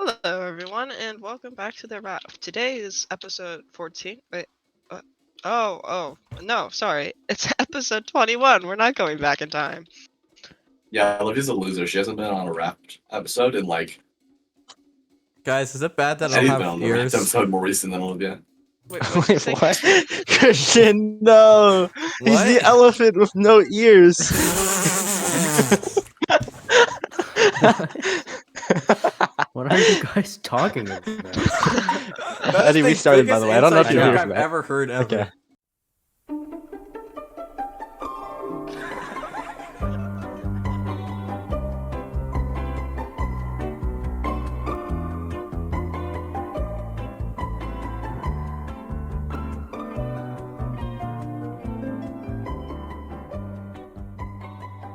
Hello, everyone, and welcome back to the RAFT. Today is episode 14. Wait, what? Oh, no, sorry. It's episode 21. We're not going back in time. Yeah, Olivia's a loser. She hasn't been on a RAFT episode in like. Guys, is it bad that I Eddie's don't been have on the RAFT ears? episode more recent than Olivia. Wait, Wait, what? Christian, no! He's What? the elephant with no ears! What are you guys talking about? Eddie, we started, by the way. I don't know if you I've heard that. ever heard ever. Okay.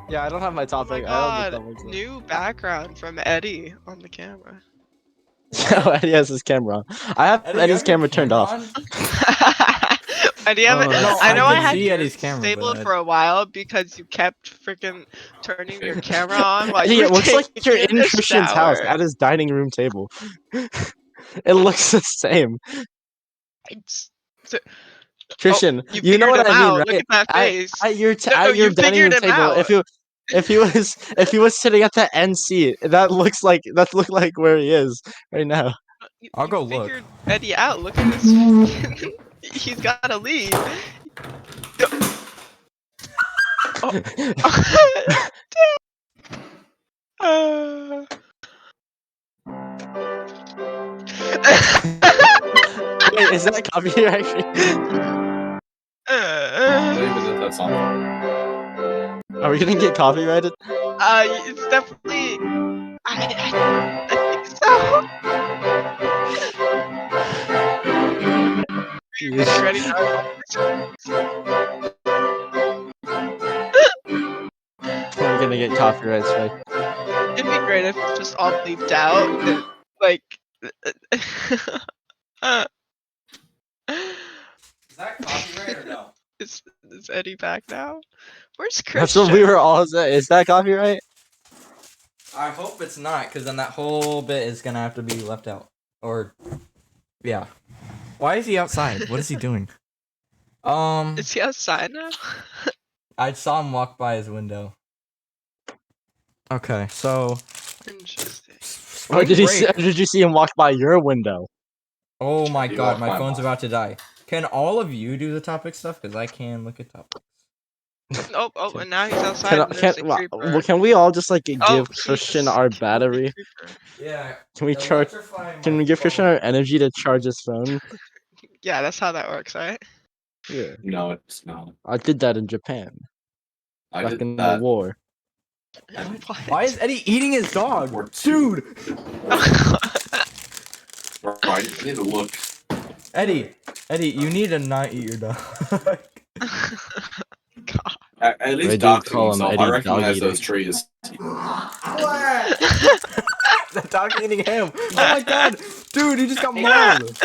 Yeah, I don't have my Oh my topic. god, I don't know new background from Eddie on the camera. No, Eddie has his camera on. I have Eddie, you Eddie's have your camera turned off. on? Eddie, haven't, no, I know I I can had see yours Eddie's camera, disabled but- for a while because you kept freaking turning your camera on while Eddie, you it were looks like you're taking in a Christian's house shower. at his dining room table. It looks the same. So- Christian, you you know figured what him I mean, out. right? Look at that face. At your No, at your you dining room figured him table, out. if he was sitting at the end seat, that looked like where he is right now. I'll You go look. figured Eddie out. Look at this. He's got to leave. Oh. Wait, is that copyright? I don't even know if that's on. Are we gonna get copyrighted? It's definitely. I think so. Jeez. You ready now? We're gonna get copyrights, right? It'd be great if it's just all bleeped out. And, like. Is that copyright or no? Is Eddie back now? Where's Christian? That's what we were all saying. Is that copyright? I hope it's not, because then that whole bit is gonna have to be left out. Yeah. Why is he outside? What is he doing? Is he outside now? I saw him walk by his window. Okay, so. Interesting. Or did break. you see him walk by your window? Oh my He god, walked my by phone's mine. about to die. Can all of you do the topic stuff? Because I can look at topics. Oh, and now he's outside. and there's a creeper. Can we all just like give Oh, Christian he's our killed the battery? creeper. Yeah. Can we charge? Can we give Christian our energy to charge his phone? Yeah, that's how that works, right? Yeah, No, it's not. I did that in Japan I back did in the that. war. What? Why is Eddie eating his dog? Or Dude! Right, you need to look. Eddie, you need to not eat your dog. God. At least They do doxing call him himself. Eddie I recognize Dog those Eater. trees. The dog's eating him. Oh my god! Dude, he just got mauled!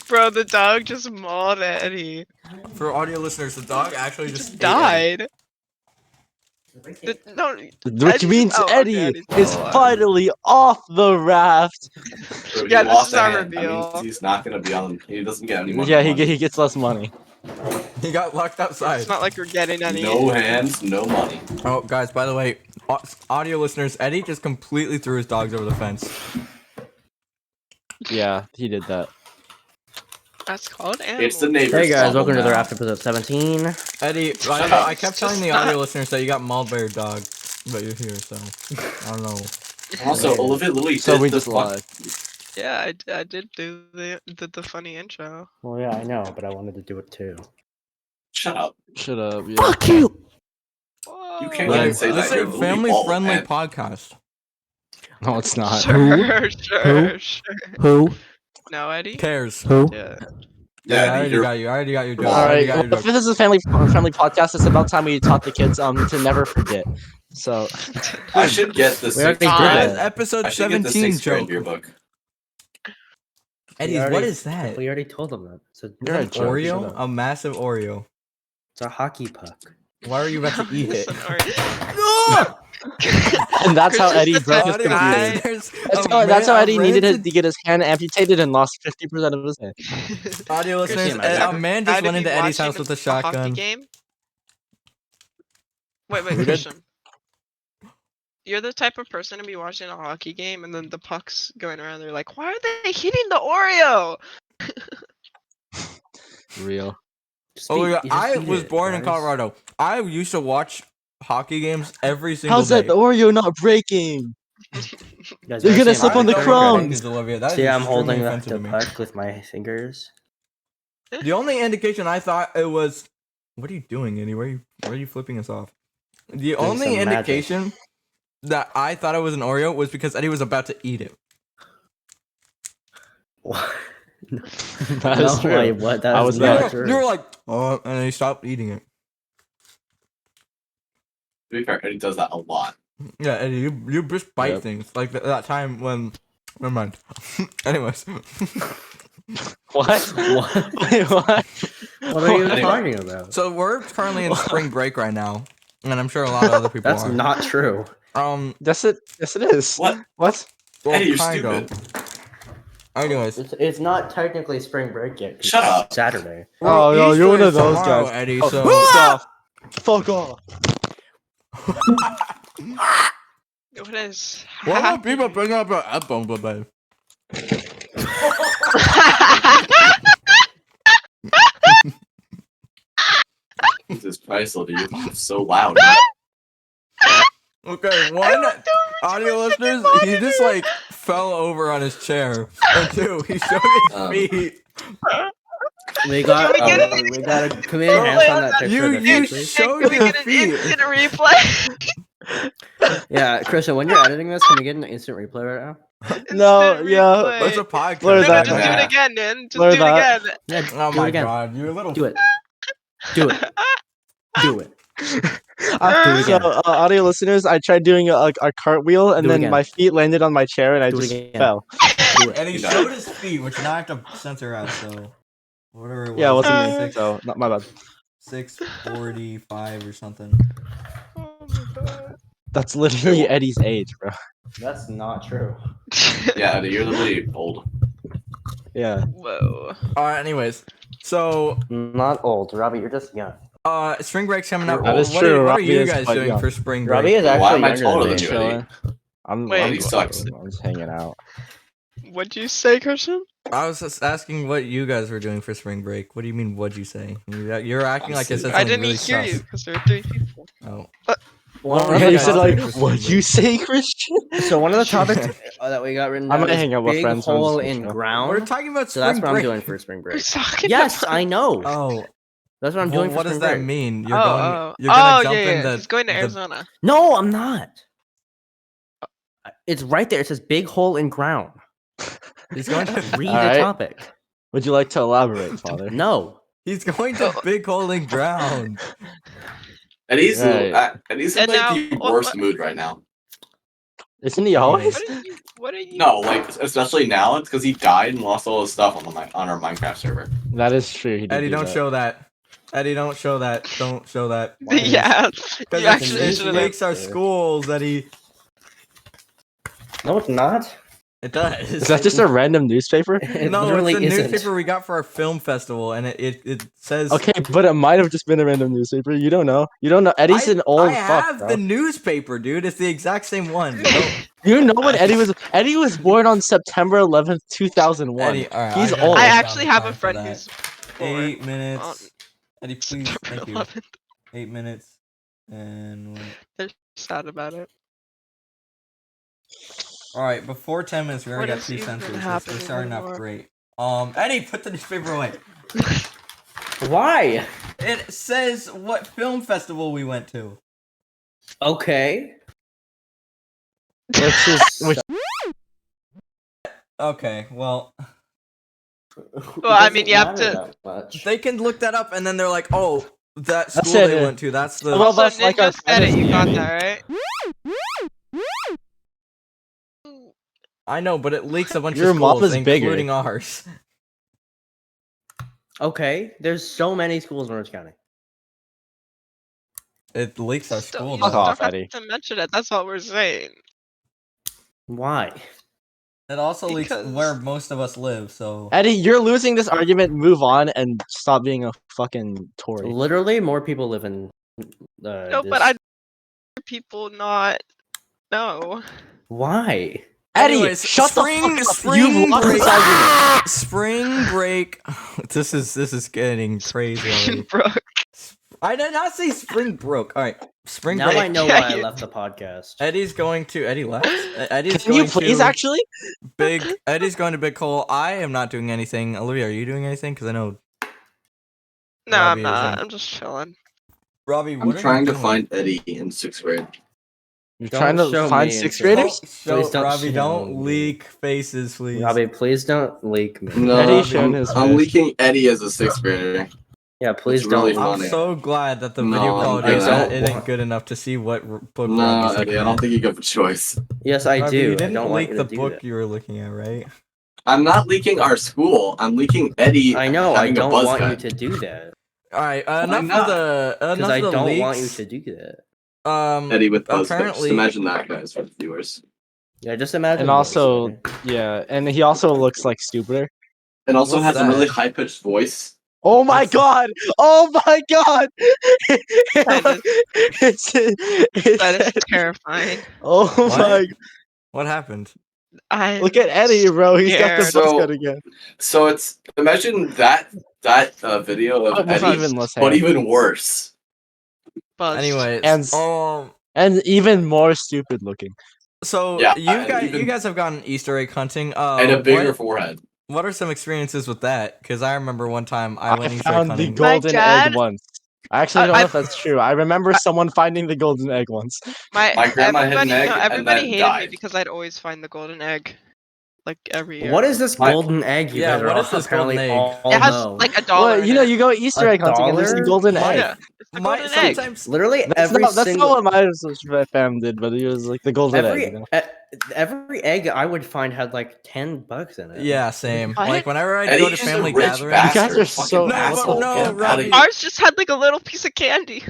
Bro, the dog just mauled Eddie. For audio listeners, the dog actually He just just died. No, Which Eddie- means oh, okay, Eddie Eddie's is still alive. finally off the raft. So he Yeah, this lost is a our hand. That reveal. means he's not gonna be on. He doesn't get any money. Yeah, he gets less money. He got locked outside. It's not like we're getting any. No hands, no money. Oh, guys, by the way, audio listeners, Eddie just completely threw his dogs over the fence. Yeah, he did that. That's called animal. It's the neighbor's Hey guys, problem welcome to the now. RAFT episode 17. Eddie, I kept telling the audio listeners that you got mauled by your dog, but you're here, so I don't know. Also, Olivia literally So did we the just lied. Yeah, I did do the funny intro. Well, yeah, I know, but I wanted to do it too. Shut up. Shut up. Yeah. Fuck you! Whoa. You can't Like, even say this that. is You're a literally family-friendly bald, podcast. No, it's not. Sure. Who? No, Eddie. Cares? Who? Yeah. Yeah, I Eddie, already you're- got you. I already got your joke. All All I already right. got Well, your if joke. this is a family-friendly podcast, it's about time we taught the kids to never forget. So I should get the We already sixth did grade. that. Episode I should get the 17 sixth grade joke. yearbook. Eddie, We what already- is that? We already told them that. So You're a An joke, Oreo? shut up. A massive Oreo. it's a hockey puck. Why are you about to eat it? Listen, or- No! And that's how Chris is Eddie the broke his type of guy- computer. That's how Eddie needed to get his hand amputated and lost 50% of his hand. Audio Chris listeners, is the a type a of man guy just to went be into Eddie's house watching with a hockey shotgun. game. Wait, Who did? Christian. You're the type of person to be watching a hockey game and then the puck's going around. They're like, why are they hitting the Oreo? Real. Oh yeah, Just I eat was it, born in guys. Colorado. I used to watch hockey games every single How's day. that Oreo not breaking? Guys, They're I gonna see slip I'm on the I don't holding- know what the fuck crumbs. is, Olivia. That is See, I'm extremely holding the offensive to me. puck with my fingers. The only indication I thought it was. What are you doing, Eddie? Where are you flipping us off? The only some magic. indication that I thought it was an Oreo was because Eddie was about to eat it. What? That is true. Like, what? That I is was not there. true. You were like, oh, and then he stopped eating it. To be fair, Eddie does that a lot. Yeah, Eddie, you just bite Yep. things like that time when. Never mind. Anyways. What? What? Wait, what? What are you Anyway. talking about? So we're currently in spring break right now, and I'm sure a lot of other people That's are. not true. Yes, it is. What? What? Well, Eddie, you're kinda. stupid. Anyways, It's not technically spring break yet. 'cause Shut it's up. Saturday. Oh, no, you're one of those tomorrow, guys. Eddie. Oh, So fuck off. Fuck off. What is why happening? would people bring up your album, babe? Jesus Christ, Olivia, you're so loud. Okay, one, audio listeners, he just like fell over on his chair, and two, he showed his feet. We got. Can we get we got a community hands on that picture. You- of the you feet, please. showed Can we your get an feet. instant replay? Yeah, Christian, when you're editing this, can we get an instant replay right now? No, Instant yeah. replay. It's a podcast. Blur No, that. just do Yeah. it again, Nin. Just Blur do it that. again. Yeah, Oh do my it again. god, you little. Do it. Do it. Do it. So, audio listeners, I tried doing a cartwheel, and Do it then again. my feet landed on my chair, and I Do it just again. fell. Do it. And he You got showed it. his feet, which now I have to censor out. So whatever it was. Yeah, it wasn't me, six, so not my bad. 6:45 or something. Oh my god. That's literally Eddie's age, bro. That's not true. Yeah, Eddie, you're literally old. Yeah. Whoa. Anyways, so Not old, Robbie. You're just young. spring break's coming up. That is what true, Are, what are Robbie you is guys quite doing young. for spring break? Robbie is Why actually am I younger taller than than me. you, Eddie? Chilling. I'm Wait, Eddie sucks. I'm just hanging out. What'd you say, Christian? I was just asking what you guys were doing for spring break. What do you mean? What'd you say? You're acting like I said I something I didn't really hear you sus. because there are 3 people. Oh. One Well, of Yeah, the you said like, topics- what'd you say, Christian? So one of the topics that we got written I'm down gonna is hang out with big friends when hole it's in chill. We're ground. talking about So spring that's what I'm break. doing for spring We're break. talking Yes, about- I know. Oh, That's what I'm well, doing for what does spring that break. mean? You're You're oh, gonna jump yeah, in yeah. the. He's going to the- Arizona. No, I'm not. It's right there. It says big hole in ground. He's going to. Read the Alright. topic. Would you like to elaborate, Father? No. He's going to big hole in ground. Eddie's, Right. Eddie's in And like now- the what- worst what- mood right now. Isn't he always? What are you? No, like, especially now, it's because he died and lost all his stuff on our Minecraft server. That is true. He did Eddie, do don't that. show that. Eddie, don't show that. Don't show that. Yeah. Because You actually it should have. makes our schools, Eddie. No, it's not. It does. Is that just a random newspaper? It No, literally it's the isn't. newspaper we got for our film festival, and it says. Okay, but it might have just been a random newspaper. You don't know. You don't know. Eddie's an old I fuck, have bro. the newspaper, dude. It's the exact same one. Don't- You know when Eddie was? Eddie was born on September 11th, 2001. Eddie, all right, He's gotta old. write I down actually the have time a for friend that. who's born 8 on minutes. Eddie, please, September thank you. 11th. 8 minutes. And They're sad about it. all right, before 10 minutes, we already What got is 2 even censors. We're happening starting off anymore? great. Eddie, put the newspaper away. Why? It says what film festival we went to. Okay. Which is which, Okay, well, Well, I mean, you have to- they can look that up, and then they're like, "Oh, that school it, they yeah. went to. That's the." Well, Also, that's like our Ninja said it. You got president. that right? I know, but it leaks a bunch Your of mom schools, is bigger. including ours. Okay. There's so many schools in Orange County. It leaks our school. You Fuck though. off, don't have Eddie. to mention it. That's what we're saying. Why? It also leaks Because- where most of us live. So Eddie, you're losing this argument. Move on and stop being a fucking Tory. Literally, more people live in. No, this... but I people not know. Why? Eddie, anyways, shut spring, the fuck up. spring You've lost break. this argument. Spring break. This is getting crazy. already. Brooke. I did not say spring broke. All right, spring Now break. I know Yeah, why I you- left the podcast. Eddie's going to Eddie left. Eddie's Can going you please to actually? big. Eddie's going to Big Hole. I am not doing anything. Olivia, are you doing anything? Because I know No, Robbie I'm is not. in- I'm just chilling. Robbie. I'm What are trying you to doing? find Eddie in 6th grade. You're Don't trying to show find me sixth until- graders? Don't, Please don't Robbie, show don't me. leak faces, please. Robbie, please don't leak me. No, Eddie's showing his I'm face. leaking Eddie as a 6th grader. Yeah, please It's don't. really leak I'm funny. me. so glad that the No, video I'm quality good of at that it. isn't good enough to see what book No, Robbie's Eddie, looking I don't at. think you have a choice. Yes, I Robbie, do. you I didn't don't want leak you the to do book that. you were looking at, right? I'm not leaking our school. I'm leaking Eddie. I know. I having a don't buzz want you cut. to do that All right, Why enough not? of the because enough I of the don't leaks. want you to do that. Eddie with buzz cuts. apparently, Just imagine that, guys, for the viewers. Yeah, just imagine. And this, also, okay? yeah, and he also looks like stupider. And also What's has that? a really high pitched voice. Oh my What's- god! Oh my god! That It's That is terrifying. oh What? my! What happened? Look at Eddie, bro. He's got the scared. buzz So- cut again. So it's imagine that video of With Eddie, even less but hair. even worse. Oh, Buzzed. anyways, And and even more stupid looking. so Yeah, you even- guys have gone Easter egg hunting. And a bigger what, forehead. what are some experiences with that? Because I remember one time I went Easter egg found the hunting. golden dad- egg once. I actually don't I- know if that's true. I remember someone finding the golden egg once. My grandma hid an everybody, egg no, and everybody then hated me died. because I'd always find the golden egg, like every year. What is this My- golden egg? You Yeah, guys what are is this apparently golden egg? all It has know. like a dollar. Well, you in know, it. you go Easter A egg hunting and there's the dollar? golden My- egg. Yeah, it's the My, golden egg. sometimes Literally That's every not single what my fam did, but it was like the golden every egg. You know? every egg I would find had like $10 in it. yeah, same. What? Like whenever I Eddie go to is a family rich gatherings. You guys bastard. are so- Fucking asshole. no, Get him Robbie. outta here. Ours just had like a little piece of candy.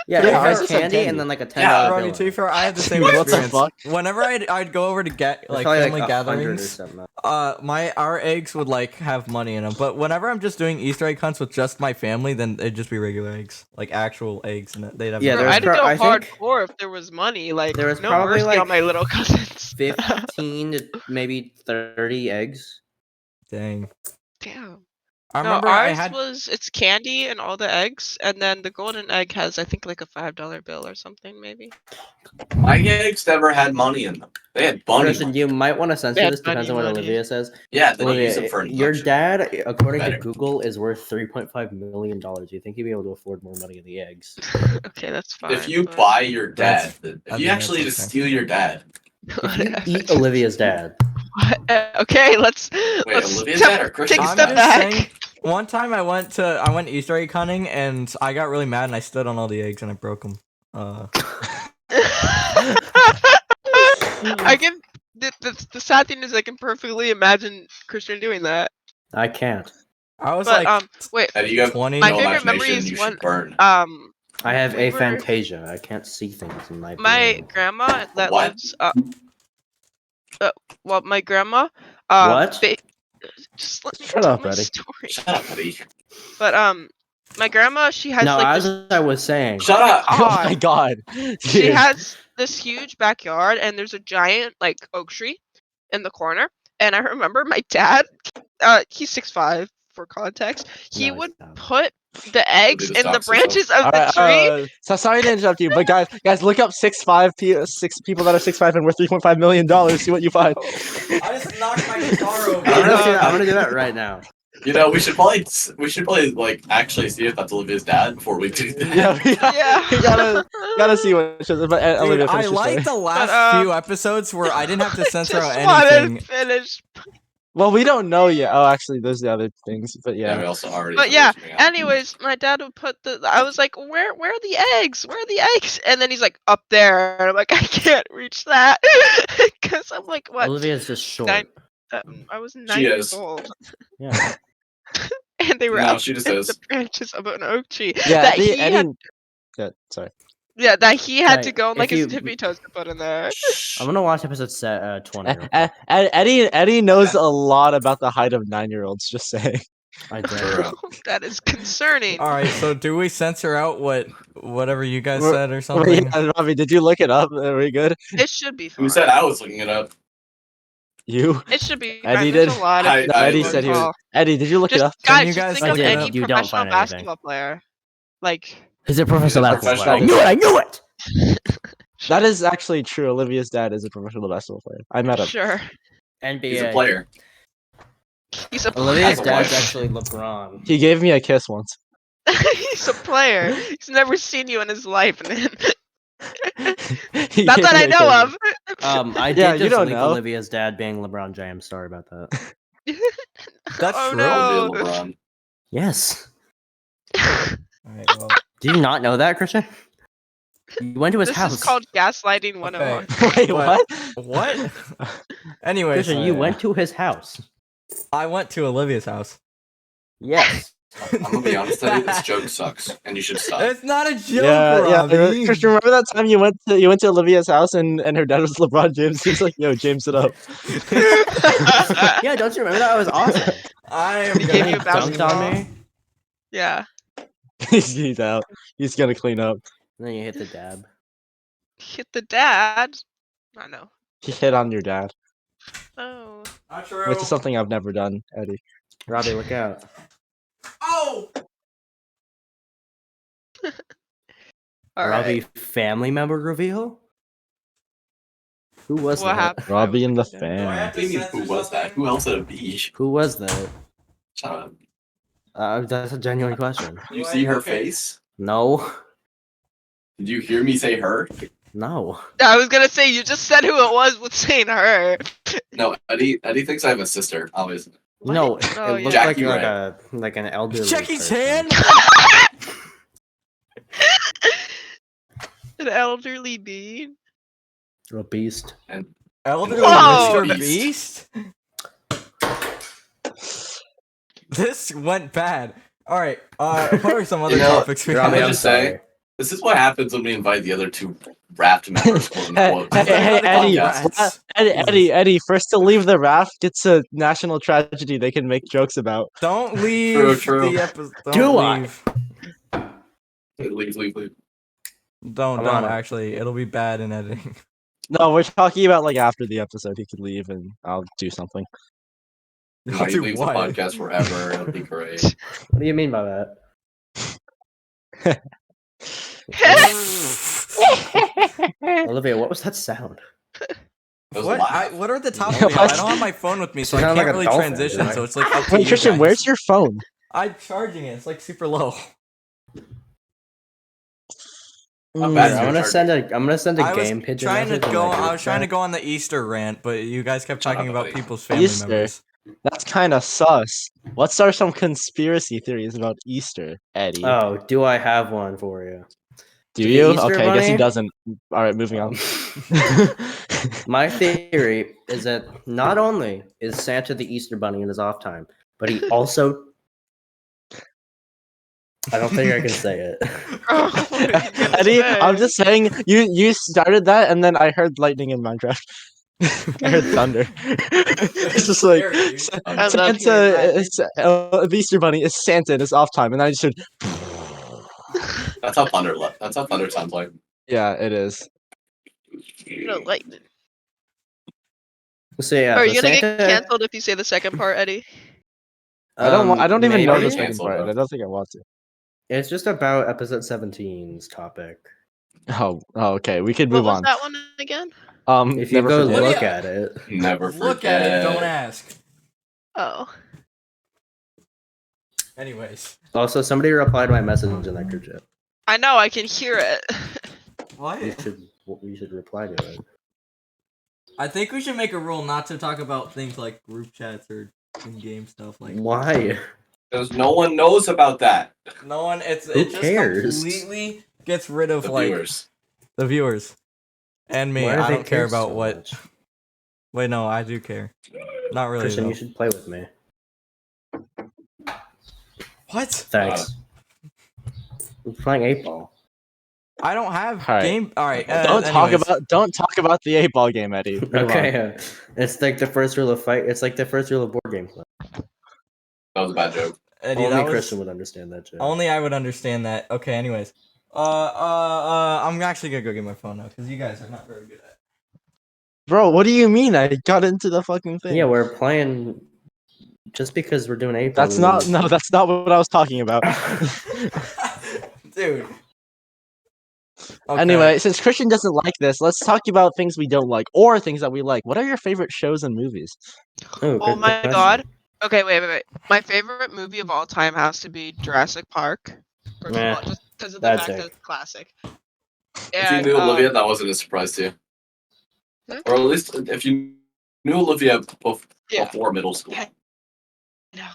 Yeah, Yeah, it ours had just had candy candy. and then like a $10 Yeah. bill. Robbie, in to be it. fair, I had the same What the experience. fuck? Whenever I'd go over to get It's like probably, family 100 or gatherings, something. our eggs would like have money in them. But whenever I'm just doing Easter egg hunts with just my family, then it'd just be regular eggs, like actual eggs, and they'd have. Yeah, money. there's I'd pro- go I think hardcore if there was money. Like there was no probably, mercy like, on my little cousins. 15 to maybe 30 eggs. Dang. Damn. I No, remember ours I had. it's candy and all the eggs, and then the golden egg has I think like a $5 bill or something maybe. My eggs never had money in them. They had bunny. Christian, money. you might want to censor Bad this. Depends on bunny what money. Olivia says. Yeah, then you use them Olivia, for an your election. dad, according Better. to Google, is worth $3.5 million. Do you think he'd be able to afford more money in the eggs? Okay, that's fine. If you but- buy your dad, That's- if I you mean, actually that's just okay. steal your dad. If you eat Olivia's dad. Okay, let's Olivia's step- dad or Christian's take a I'm step dad? just back. saying. One time I went Easter egg hunting and I got really mad and I stood on all the eggs and I broke them. I can. The sad thing is, I can perfectly imagine Christian doing that. I can't. I was But like wait, And you have 20. My no favorite imagination, memory is you when- should burn. I have We were- aphantasia. I can't see things in my my brain. grandma that What? lives well, my grandma What? just let me Shut tell up, my Eddie. story. Shut up, Eddie. But my grandma, she has No, like as this, I was saying, Shut up. Oh my god. she Dude. has this huge backyard, and there's a giant like oak tree in the corner. And I remember my dad, he's 6'5" for context. He No, he's would not. put the eggs just in the dox yourself. branches of the Alright, tree. so sorry to interrupt you, but guys, look up 6 people that are 6'5" and worth $3.5 million. See what you find. I just knocked my guitar over. I'm gonna do that right now. You know, we should probably like actually see if that's Olivia's dad before we do that. Yeah, Yeah. we gotta see what it is. But Dude, Olivia, I finish your like story. the last But, few episodes where I didn't have to censor Just out wanted anything. to finish. Well, we don't know yet. Oh, actually, there's the other things, but Yeah, yeah. we also already. But said yeah, something else. anyways, my dad would put I was like, where are the eggs? Where are the eggs? And then he's like, up there. And I'm like, I can't reach that. Because I'm like, what? Olivia's just short. Nine- I was 9 She years is. old. Yeah. And they were No, up she just in is. the branches of an oak tree. Yeah, that Eddie, he had yeah, sorry. Yeah, that he had to Right, go on like if his you- tippy toes to put in there. I'm gonna watch episode 20. real quick. Eddie knows a lot about the height of 9-year-olds. Just saying. I did. True. That is concerning. All right, so do we censor out whatever you guys We're- said or Wait, something? yeah, Robbie, did you look it up? Are we good? It should be fine. Who said I was looking it up? You? It should be Eddie fine. There's did? a lot I- of No, I Eddie people said he was. involved. Eddie, did you look it Just up? Can guys, you just guys think I of did. any You don't professional find anything. basketball player. Like, He's a professional He's a basketball player. I professional- knew it. I knew it. That is actually true. Olivia's dad is a professional basketball player. I met him. sure. NBA. He's a player. He's a Olivia's player. dad's actually LeBron. He gave me a kiss once. He's a player. He's never seen you in his life, man. He Not gave that me I a know kiss. of. I Yeah, did you just don't leak know. Olivia's dad being LeBron James. Sorry about that. That's Oh, true. no. Olivia LeBron. Yes. Alright, well, Do you not know that, Christian? You went to his This house. is called gaslighting 101. Wait, But- what? what? Anyways, Christian, you went to his house. I went to Olivia's house. Yes. I'm gonna be honest, Eddie, this joke sucks, and you should stop. It's not a joke, Yeah. Robbie. Christian, remember that time you went to Olivia's house and her dad was LeBron James? He's like, yo, James it up. Yeah, don't you remember that? It was awesome. I am He gave gonna you a Dunked basketball. on me, Yeah. He's out. He's gonna clean up. and then you hit the dab. Hit the dad. I know. He hit on your dad, Oh. Not true. which is something I've never done, Eddie. Robbie, look out. Oh! All Robbie right. family member reveal? Who was What that? happened? Robbie and the Do I fan. have What do you mean, who was that? Who else at a beach? Who was that? Shut up. That's a genuine question. Did you see her face? No. Did you hear me say her? No. I was gonna say you just said who it was with saying her. No, Eddie thinks I have a sister, obviously. No, Oh, it looked yeah. like Jackie like an elderly Jackie's person. hand? An elderly being. A beast. Elderly Whoa! Mr. Beast? This went bad. Alright, what are some other You know, topics we Robbie, I'll have? I'm just say- sorry. This is what happens when we invite the other two RAFT members, quote unquote. Hey, to the Eddie, podcast. Eddie, first to leave the raft, it's a national tragedy they can make jokes about. Don't leave True. the episode. Do I? leave. Leave. Don't Come on. actually. It'll be bad in editing. No, we're talking about like after the episode, he could leave and I'll do something. No, I'll he do leaves what? the podcast forever. It'll be great. What do you mean by that? Olivia, what was that sound? That was What? loud. What are the topics? Yeah, we have? I what? don't have my phone with me, so I Sound can't like a really dolphin, transition. right? So it's like up to Wait, you Christian, guys. where's your phone? I'm charging it. It's like super low. Not bad. Here, I'm gonna send a I was game pigeon trying to message in go. my group I was trying to chat. go on the Easter rant, but you guys kept Shut talking up, about buddy. people's family Easter? members. That's kind of sus. Let's start some conspiracy theories about Easter, Eddie. Oh, do I have one for you? do the you? Easter Okay, I guess he Bunny? doesn't. All right, moving on. My theory is that not only is Santa the Easter Bunny in his off time, but he also. I don't think I can say it. Oh, what are you gonna Eddie, say? I'm just saying you started that, and then I heard lightning in Minecraft. I heard thunder. It's just like Scary, dude. I love Santa hearing is the Easter Bunny is Santa in his off time, and I just heard. That's how thunder. That's how thunder sounds like. Yeah, it is. No lightning. So yeah, Are so you gonna Santa, get canceled if you say the second part, Eddie? I don't. I don't even know maybe? the second Cancel, part. bro. I don't think I want to. It's just about episode 17's topic. Oh, okay. We could What move was on. that one again? If you Never go forget. look at it, Never Look at it. Don't forget. ask. Oh. Anyways. also somebody replied to my message in that group chat. I know, I can hear it. What? You should reply to it. I think we should make a rule not to talk about things like group chats or in-game stuff like. Why? Because no one knows about that. No one. It Who just cares? completely gets rid of The like viewers. the viewers and me. Why do I they don't care about so what. much? Wait, no, I do care. Not really. Christian, though. you should play with me. What? Thanks. We're playing 8 ball. I don't have All right. game. All right. Don't talk about the 8-ball game, Eddie. Move on. Okay, it's like the first rule of fight. It's like the first rule of board games. That was a bad joke. Eddie, Only that was, Christian would understand that joke. Only I would understand that. Okay. Anyways, I'm actually gonna go get my phone now because you guys are not very good at it. Bro, what do you mean? I got into the fucking thing. Yeah, we're playing. Just because we're doing 8-ball. That's not what I was talking about. Dude. Okay. Anyway, since Christian doesn't like this, let's talk about things we don't like or things that we like. What are your favorite shows and movies? Ooh, Oh good my question. god. Okay, wait. My favorite movie of all time has to be Jurassic Park. First of Meh, all, just because of the that's fact that it. it's classic. If you And, knew Olivia, that wasn't a surprise to you. Or at least if you knew Olivia Yeah. before middle school. Yeah. No.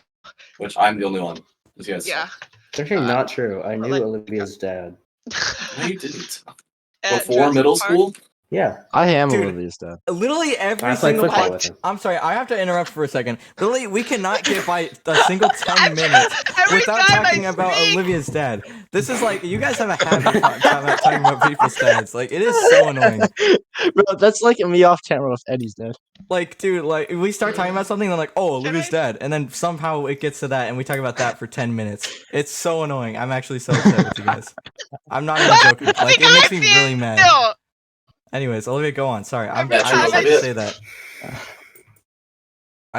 Which I'm the only one. Yes. Yeah. It's actually not true. I knew like- Olivia's dad. No, you didn't. And Before Jurassic middle Park- school? Yeah. I am Dude. Olivia's dad. Literally every I played single football time. with him. I'm sorry, I have to interrupt for a second. Literally, we cannot get by a single 10 Every- minutes every without time I talking about speak. Olivia's dad. This is like, you guys have a habit of talking about people's dads. Like, it is so annoying. Bro, that's like me off camera with Eddie's dad. Like, dude, like, we start talking about something, and they're like, oh, Olivia's dad. And then somehow it gets to that, and we talk about that for 10 minutes. It's so annoying. I'm actually so upset with you guys. I'm not even joking. Like, it makes me really mad. Still. Anyways, Olivia, go on. Sorry, I Yeah, just had to Olivia. say that.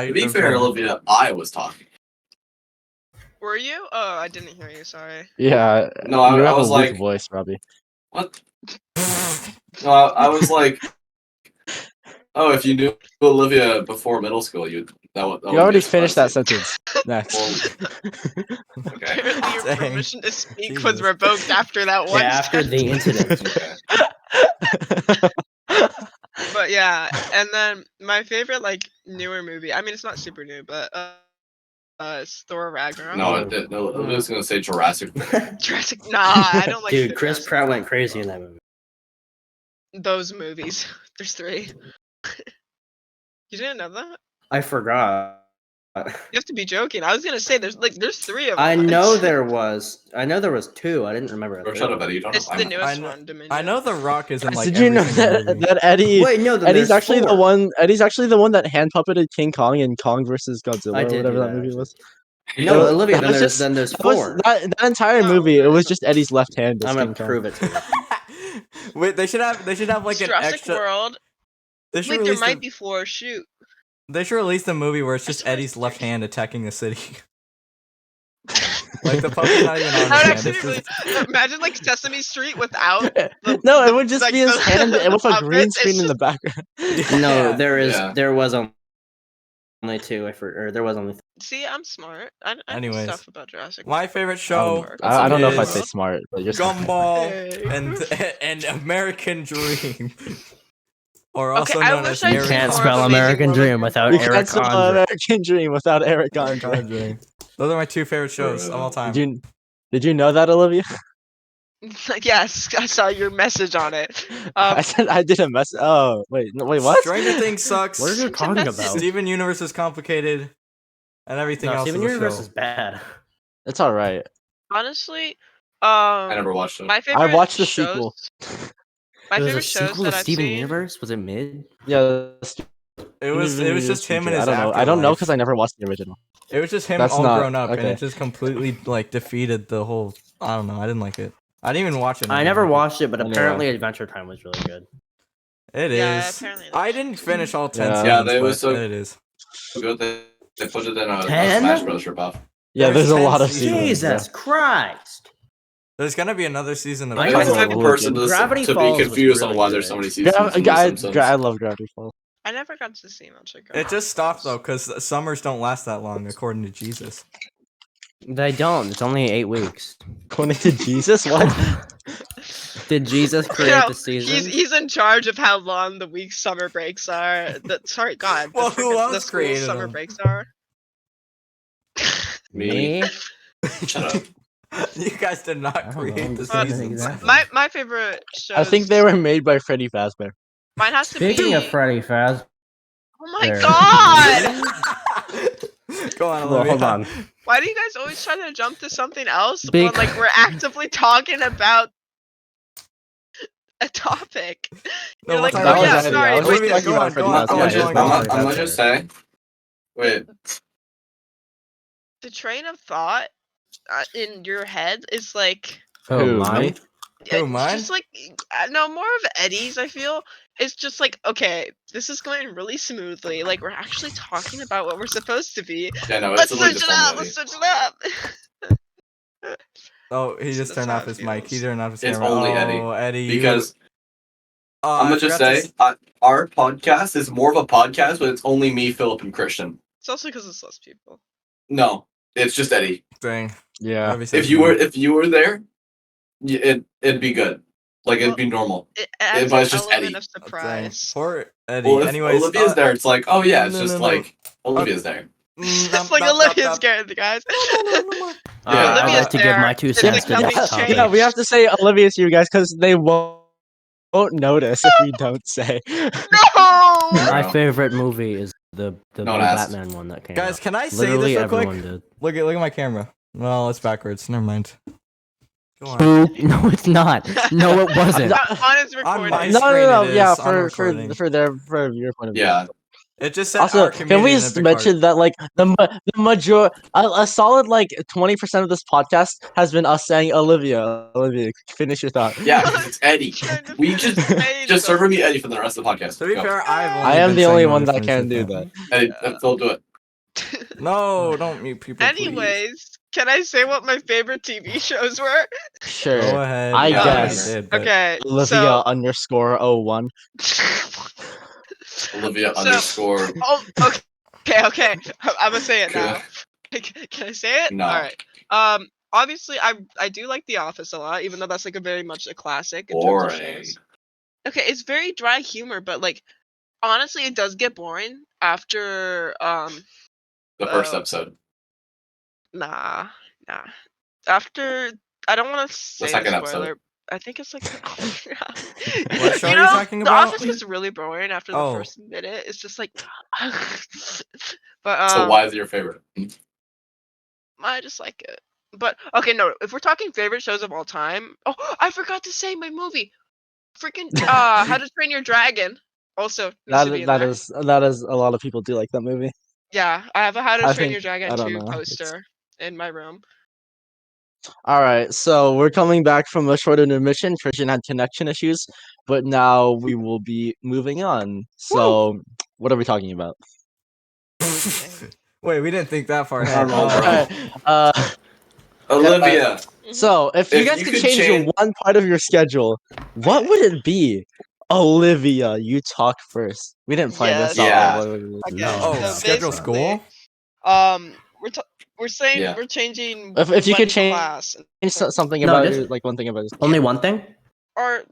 To be fair, Olivia, I was talking. Were you? Oh, I didn't hear you. Sorry. Yeah. No, I you have was a weak like- voice, Robbie. What? No, I was like, oh, if you knew Olivia before middle school, that would You already be a finished that surprise sentence. Next. to you. Okay. Apparently your Dang. permission to speak Jesus. was revoked after that one. Yeah, after the incident. Okay. But yeah, and then my favorite like newer movie. I mean, it's not super new, but it's Thor Ragnarok. No, I was gonna say Jurassic Park. Jurassic. Nah, I don't like. Dude, the Chris Jurassic Pratt went crazy in that movie. Those movies. There's 3. You didn't know that? I forgot. You have to be joking. I was gonna say there's 3 of them. I know there was 2. I didn't remember. Or shut up, Eddie. You don't It's know. the I'm- newest I know- one, Dominion. I know The Rock is in like Did you know every single movie. that Eddie? Wait, no, then Eddie's there's actually 4. the one. Eddie's actually the one that hand puppeted King Kong in Kong versus Godzilla, I or did whatever do that that, movie actually. was. No, That Olivia. was just- Then there's That, was, 4. that entire No, movie, it there's was a- just Eddie's left hand. as I'm King gonna Kong. prove it to you. Wait, they should have like an Jurassic extra. World. They should Wait, there release might be 4. Shoot. They should release the movie where it's just swear Eddie's it's left 3. hand attacking the city. Like the puppet's not even on his That would hand. actually It's be really. just... Imagine like Sesame Street without. No, it would just like, be his the- hand the with a green puppets, screen it's in the just- background. No, Yeah. there was only 2. Or there was only 3. See, I'm smart. I know Anyways, stuff about Jurassic. My favorite show I don't know if I'd is say smart, but you're Gumball Hey. and American Dream, or Okay, also I known wish as I American can't Can't More of spell Amazing American World Dream of without You Eric can't spell Andre. American Dream without Eric Andre. Andre. Those are my 2 favorite shows of all time. Did you know that, Olivia? Yes, I saw your message on it. I said I didn't mess. Oh wait, no, wait, what? Stranger Things sucks. What are you Such a talking message. about? Steven Universe is complicated, and everything No, else Steven is a Universe show. is bad. It's all right. Honestly, I never watched it. my favorite. watched the shows, sequel. My There was favorite a shows sequel that to I've Steven seen. Universe. Was it mid? Yeah, It was just him and his I don't know. I don't know because I never watched the original. It was just him That's all not- grown up, and okay. it just completely like defeated the whole. I don't know. I didn't like it. I didn't even watch it. I never watched it, but Anyway. apparently Adventure Time was really good. It Yeah, is. apparently. I didn't finish all 10 Yeah. seasons. Yeah, they but was so- it is. Good they put it in a 10? Smash Bros. Ripoff. Yeah, There's there's a 10 lot of seasons. seasons. Jesus Christ! There's gonna be another season of. I I'm know the it's type of person to Gravity be Falls was confused on really why there's good. so many seasons. in The Simpsons. I love Gravity Falls. I never got to see much of It just stopped though, because summers don't last that long, according to Jesus. They don't. It's only 8 weeks. According to Jesus, what? Did Jesus create No, the season? he's in charge of how long the week's summer breaks are. Sorry, God. Well, the who frickin- else the school's created summer them? breaks are? Me. Shut up. You guys did not don't create know. the Uh, seasons. Exactly. My favorite show. I think they were made by Freddy Fazbear. Mine has to Speaking be. of Freddy Fazbear, Oh my there. God! Go on, well, Olivia. hold on. Why do you guys always try to jump to something else when Bec- like we're actively talking about a topic. No, You're we'll like, talk oh about yeah, this. Eddie. sorry. I was wait, Olivia, expecting go that on, for go the on. last I'll I'm let gonna you guy. on, just, go on. I'm gonna just say, wait, the train of thought in your head is like Oh, Who, mine? me? Who, mine? just like no, more of Eddie's. I feel it's just like, okay, this is going really smoothly. Like we're actually talking about what we're supposed to be. yeah, no, it's Let's literally switch just it only up. Eddie. Let's switch it up. Oh, he So just that's turned how off it his mic. He feels. turned off his It's camera. only Oh, Eddie. Eddie, you. Because I'm I gonna just forgot to say, our podcast is more of a podcast, but it's only me, Philip, and Christian. It's also because it's less people. No, it's just Eddie. Dang. Yeah. Robbie says If you no. were there, it'd be good. Like it'd Well, be normal. It adds but an it's just element Eddie. of Dang. surprise. Poor Eddie. Well, if Anyways, Olivia's there, it's like, oh yeah, it's no, just no, no. like Olivia's there. It's like Olivia's scared, guys. No more. Yeah. I'd Olivia's like to give there. my 2 It's cents to becoming this changed. topic. Yeah, we have to say Olivia to you guys because they won't notice if we don't say. No! My Bro. favorite movie is the No new one asked. Batman one that came Guys, out. can I say Literally this real quick? everyone did. Look at my camera. Well, it's backwards. Never mind. Go on. Boo. No, it's not. No, it wasn't. On his On recording. my No, screen no, no. it Yeah, is on recording. for your point of view. Yeah. It just said Also, our can community we in a big mention that like the major a solid like 20% of this podcast has been us saying Olivia, finish your thought. Yeah, because it's Eddie. Trying to We just say serve me something. Eddie for the rest of the podcast. To be Go. fair, I've only I am been the saying only when one I that finish can with do that. Eddie, Phil, do it. No, don't mute people, please. Anyways, can I say what my favorite TV shows were? Sure. Go ahead. I Yeah, guess. you did, but Okay, Olivia _01. Olivia So- underscore. Oh, okay. I'm gonna say it now. Can I say it? No. All right. Obviously, I do like The Office a lot, even though that's like a very much a classic in terms of Boring. shows. Okay, it's very dry humor, but like honestly, it does get boring after The first episode. nah. After I don't want to say the second spoiler. episode. I think it's like What show you are you know, talking The about? Office gets really boring after the Oh. first minute. It's just like, but So why is it your favorite? I just like it. But okay, no. If we're talking favorite shows of all time, oh, I forgot to say my movie, freaking How to Train Your Dragon. Also, needs to be in That there. is a lot of people do like that movie. Yeah, I have a How to I Train think- Your Dragon I don't 2 know, it's- poster in my room. All right, so we're coming back from a short intermission. Christian had connection issues, but now we will be moving on. So, what are we talking about? Wait, we didn't think that far I ahead. don't know, bro. Alright, Olivia. so if you If guys you could could change change- one part of your schedule, what would it be? Olivia, you talk first. We didn't plan this Yes. out. Yeah. Okay, No. Oh, so schedule basically, school? we're saying Yeah. we're changing. If you could one change class, something No, about just- your, like one thing about your Only one thing? or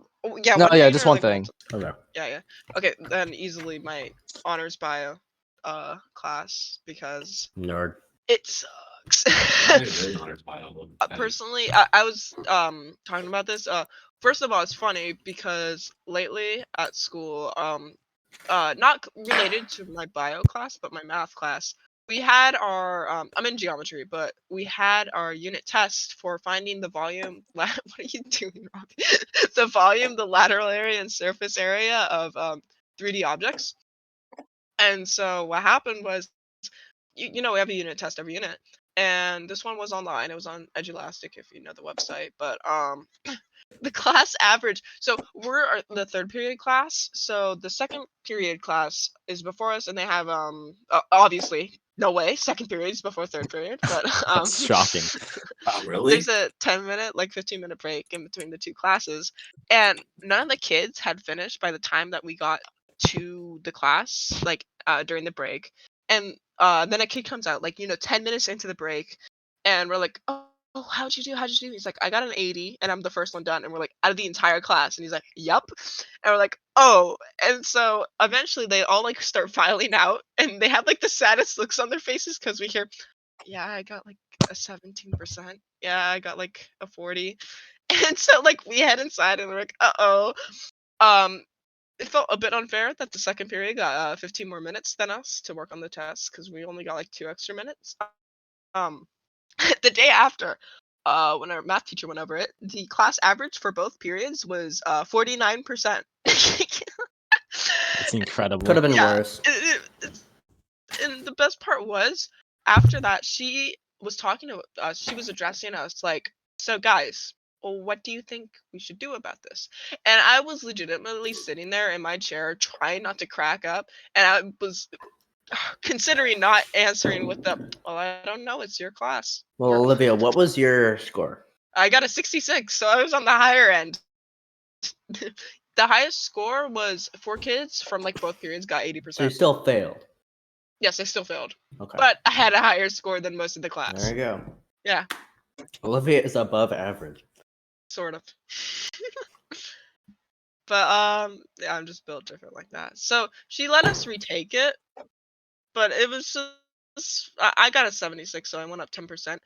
yeah, No, one yeah, thing just or, one like, thing. Okay. Yeah. Okay, then easily my honors bio class because Nerd. it sucks. Personally, I was talking about this. First of all, it's funny because lately at school, not related to my bio class, but my math class, we had our I'm in geometry, but we had our unit test for finding the volume. What are you doing, Robbie? The volume, the lateral area, and surface area of 3D objects. And so what happened was, you know, we have a unit test every unit, and this one was online. It was on Edulastic, if you know the website. But the class average. So we're the third period class. So the second period class is before us, and they have obviously no way second period is before third period. But That's shocking. Oh, really? there's a 10-minute, like 15-minute break in between the two classes, and none of the kids had finished by the time that we got to the class, like during the break. And then a kid comes out, like, 10 minutes into the break, and we're like, oh, how'd you do? He's like, I got an 80, and I'm the first one done. And we're like, out of the entire class. And he's like, yup. And we're like, oh. And so eventually they all like start filing out, and they have like the saddest looks on their faces because we hear, yeah, I got like a 17%. Yeah, I got like a 40. And so like we head inside and we're like, uh-oh. It felt a bit unfair that the second period got 15 more minutes than us to work on the test because we only got like 2 extra minutes. The day after, when our math teacher went over it, the class average for both periods was 49%. It's incredible. Could have been Yeah. worse. And the best part was, after that, she was talking to us. She was addressing us like, "So guys, well, what do you think we should do about this?" And I was legitimately sitting there in my chair, trying not to crack up, and I was considering not answering with the, "Well, I don't know. It's your class." Well, Olivia, what was your score? I got a 66, so I was on the higher end. The highest score was 4 kids from like both periods got So you 80%. still failed. Yes, I still failed, Okay. but I had a higher score than most of the class. There you go. Yeah, Olivia is above average. sort of. But yeah, I'm just built different like that. So she let us retake it, but it was just I got a 76, so I went up 10%.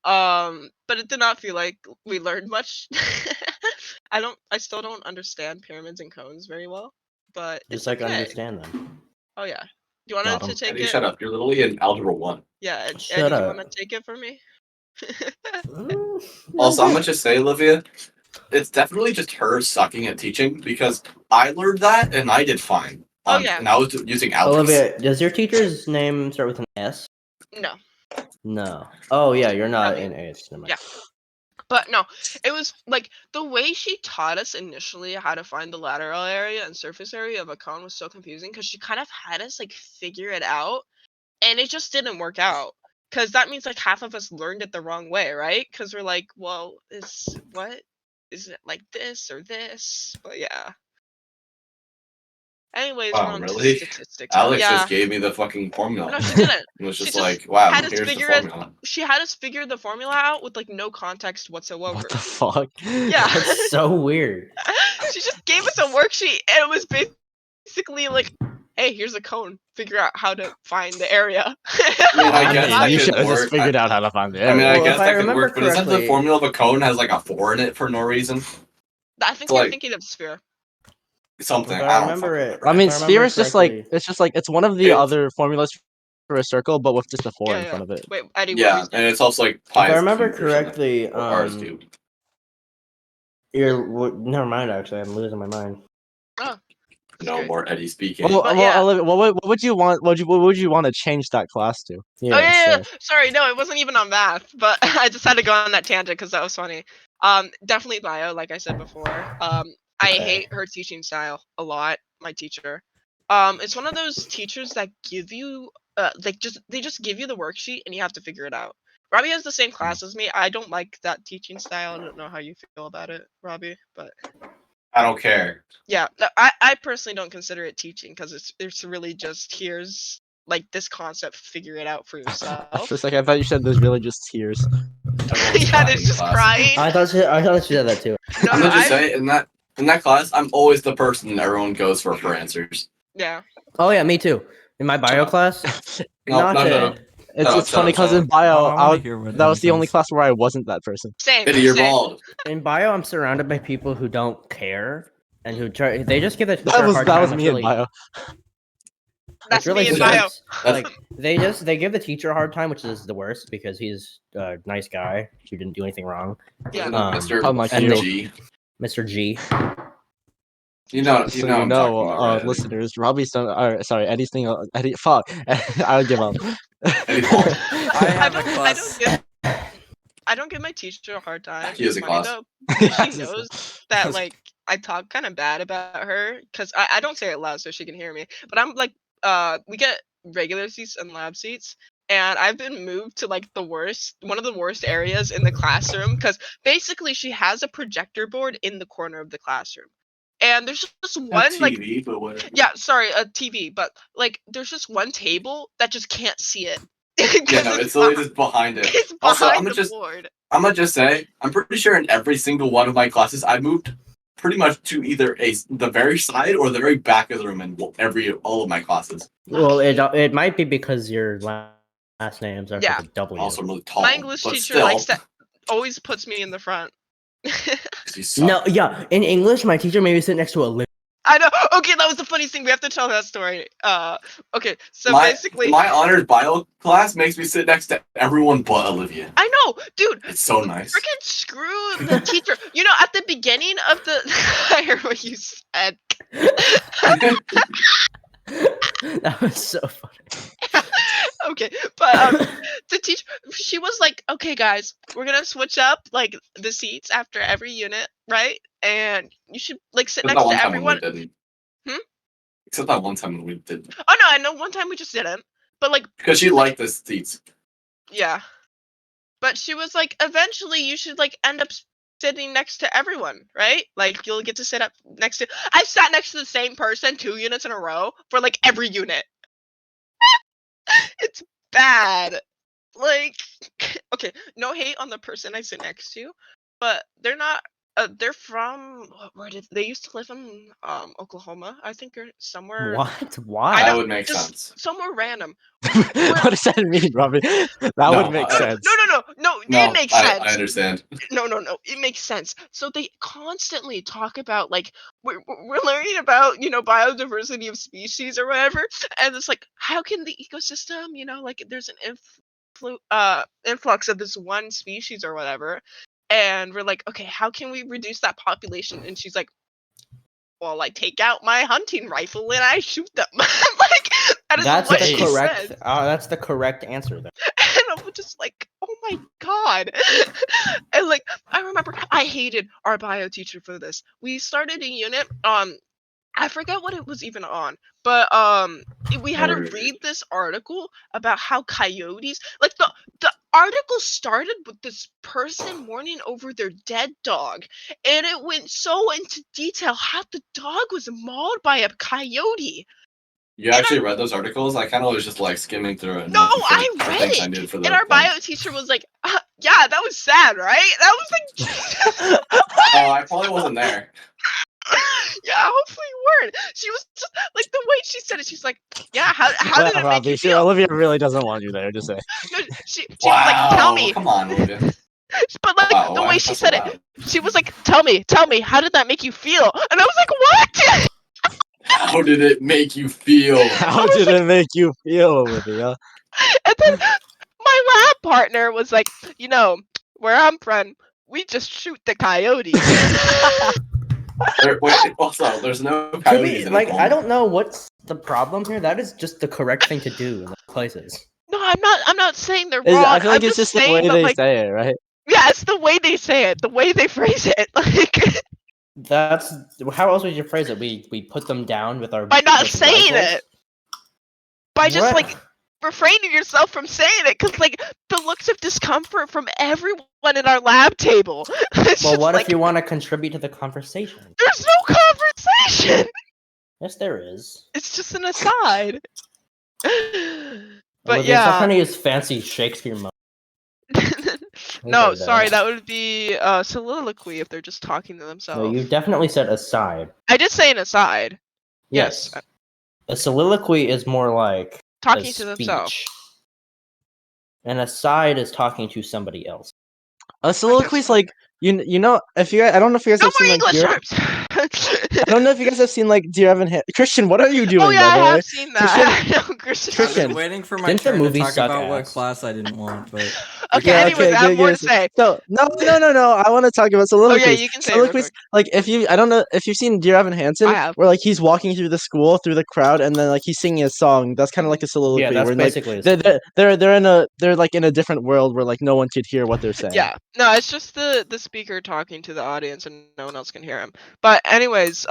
But it did not feel like we learned much. I still don't understand pyramids and cones very well, but Just it's like okay. understand them. Oh yeah. You wanted Got to 'em. take Eddie, it? shut up. You're literally in Algebra 1. Yeah, Eddie, Shut do you up. want to take it from me? Also, I'm gonna just say, Olivia, it's definitely just her sucking at teaching because I learned that and I did fine. Oh, yeah. And I was using algebra. Olivia, does your teacher's name start with an S? No. No. Oh yeah, you're not Robbie. in AS. Never mind. Yeah. But no, it was like the way she taught us initially how to find the lateral area and surface area of a cone was so confusing because she kind of had us like figure it out, and it just didn't work out. Because that means like half of us learned it the wrong way, right? Because we're like, well, is it like this or this? But yeah. Anyways, Wow, we're on to really? statistics. Alex Yeah. just gave me the fucking formula. No, she didn't. It was She just just like, wow, had us here's the figure it. formula. She had us figure the formula out with like no context whatsoever. What the fuck? Yeah. That's so weird. She just gave us a worksheet, and it was basically like, "Hey, here's a cone. Figure out how to find the area." I guess that you could should have just work. figured out how to find the I mean, area. I Well, guess if I that could remember work, but isn't the correctly- formula of a cone has like a 4 in it for no reason? I think So, you're like- thinking of sphere. Something. If I I don't remember fucking it- remember. I mean, If I sphere remember is just like correctly- it's one of the It's- other formulas for a circle, but with just a 4 in Yeah. front of it. Wait, Eddie. Yeah, What and it's also like If pi I is remember cubed or something. correctly, Or r is cubed. never mind. Actually, I'm losing my mind. No great. more Eddie speaking. Well, But yeah. Olivia, what would you want? What would you want to change that class to? Yeah, Oh yeah. sure. Sorry, no, it wasn't even on math, but I just had to go on that tangent because that was funny. Definitely bio, like I said before. I Okay. hate her teaching style a lot. My teacher. It's one of those teachers that give you they just give you the worksheet and you have to figure it out. Robbie has the same class as me. I don't like that teaching style. I don't know how you feel about it, Robbie, but I don't care. yeah, I personally don't consider it teaching because it's really just here's like this concept, figure it out for yourself. For a second, I thought you said there's really just tears. Everyone's Yeah, crying there's in just class. crying. I thought she said that too. No, I'm no, gonna just I say in that class, I'm always the person everyone goes for answers. yeah. Oh yeah, me too. In my bio class, No. It's Shut funny up, because shut in up. bio, Oh, I wanna hear what that was Eddie the only thinks. class where I wasn't that person. Same. Eddie, you're same. bald. in bio, I'm surrounded by people who don't care and who try. They just give the teacher That a was hard time. me in bio. That's really me in sucks. bio. That's- Like they give the teacher a hard time, which is the worst because he's a nice guy who didn't do anything wrong. Yeah. Isn't it Mr. Unlike you. G? Mr. G. You know So what I'm talking about, right, Eddie? listeners, Robbie's sorry, Eddie's thing. Eddie, fuck, I'll give up. Eddie Paul. I have a class. I don't give my teacher a hard time. He has It's a funny class. though, because she knows that like I talk kind of bad about her because I don't say it loud so she can hear me. But I'm like we get regular seats and lab seats. And I've been moved to like one of the worst areas in the classroom because basically she has a projector board in the corner of the classroom. And there's just one like TV, but whatever. yeah, sorry, a TV, but like there's just one table that just can't see it. Yeah, no, it's literally just behind it. It's Also, behind the board. I'm gonna just say, I'm pretty sure in every single one of my classes, I moved pretty much to either the very side or the very back of the room in all of my classes. Well, it might be because your last names are Yeah. with a W. Also, I'm really tall. My English but teacher still, always puts me in the front. 'cause you suck. No, yeah. In English, my teacher made me sit next to Olivia. I know. Okay, that was the funniest thing. We have to tell that story. Okay, so my basically, my honors bio class makes me sit next to everyone but Olivia. I know, dude. It's so nice. Freaking screw the teacher. You know, at the beginning of the, I heard what you said. That was so funny. Okay, but the teacher, she was like, "Okay, guys, we're gonna switch up like the seats after every unit, right? And you should like sit Except next that one to time when we everyone." didn't. Hmm? Except that one time when we didn't. Oh no, I know. One time we just didn't, but like Because she liked the seats. yeah. But she was like, eventually you should like end up sitting next to everyone, right? Like you'll get to sit up next to. I sat next to the same person 2 units in a row for like every unit. It's bad. Like, okay, no hate on the person I sit next to, but they're not. They're from where did they used to live in? Oklahoma, I think, or somewhere. What? I Why? That know, would make just sense. somewhere random. What does that mean, Robbie? That No, would make sense. No, No, it makes I sense. understand. No, it makes sense. So they constantly talk about like we're learning about biodiversity of species or whatever, and it's like how can the ecosystem like there's an influx of this one species or whatever, and we're like, okay, how can we reduce that population? And she's like, well, I take out my hunting rifle and I shoot them. Like that is That's what the she correct. said. That's the correct answer. Then. And I'm just like, oh my god. And like I remember I hated our bio teacher for this. We started a unit, I forget what it was even on, but we had to read this article about how coyotes, like the article started with this person mourning over their dead dog, and it went so into detail how the dog was mauled by a coyote. You actually read those articles? I kind of was just like skimming through it. No, I read things I it, did for and the our bio teacher was like, "Yeah, that was sad, right?" And I was like, "Jesus." Oh, I probably wasn't there. Yeah, hopefully you weren't. She was just like the way she said it. She's like, "Yeah, how did it make Robbie, you sure, feel?" Olivia really doesn't want you there. Just say. No, she was like, "Tell me," Come on, Olivia. but like Wow, the why way is she that so said it, loud? she was like, "Tell me, how did that make you feel?" And I was like, "What?" How did it make you feel? How did it make you feel, Olivia? And then my lab partner was like, where I'm from, we just shoot the coyotes. Wait, also, there's no To coyotes me, in like, I Oklahoma. don't know what's the problem here. That is just the correct thing to do in those places. No, I'm not saying they're wrong. I feel like I'm it's just the saying way that, they like, say it, right? yeah, it's the way they say it, the way they phrase it. Like, That's how else would you phrase it? We put them down with our by not with saying rifles? it. By just, What? like, refraining yourself from saying it. Because, like, the looks of discomfort from everyone in our lab table. It's Well, just what like, if you want to contribute to the conversation? there's no conversation. Yes, there is. It's just an aside. But Olivia, stop yeah. trying to use fancy Shakespeare mode. No, Okay, sorry, then. that would be soliloquy if they're just talking to No, themselves. you definitely said aside. I did say an aside. Yes. Yes. A soliloquy is more like Talking a to themselves. speech. An aside is talking to somebody else. A soliloquy is like you know if you I don't know if you guys No have seen more like English Dear, terms. I don't know if you guys have seen like Dear Evan Christian. What are you doing? Oh yeah, by I the way? have seen that. I know, Christian. I've Christian. been waiting for my Didn't the turn to movie talk suck about what ass? class I didn't want, but Okay, Yeah, anyways, I have more to give us- say. So no. I want to talk about Oh soliloquies. yeah, you can say it real Soliloquies, quick. like I don't know if you've seen Dear Evan Hansen, I have. where like he's walking through the school through the crowd and then like he's singing a song. That's kind of like a soliloquy. Yeah, that's where, like, basically they're like in a different world where like no one could hear what they're saying. Yeah. No, it's just the speaker talking to the audience and no one else can hear him. But anyways,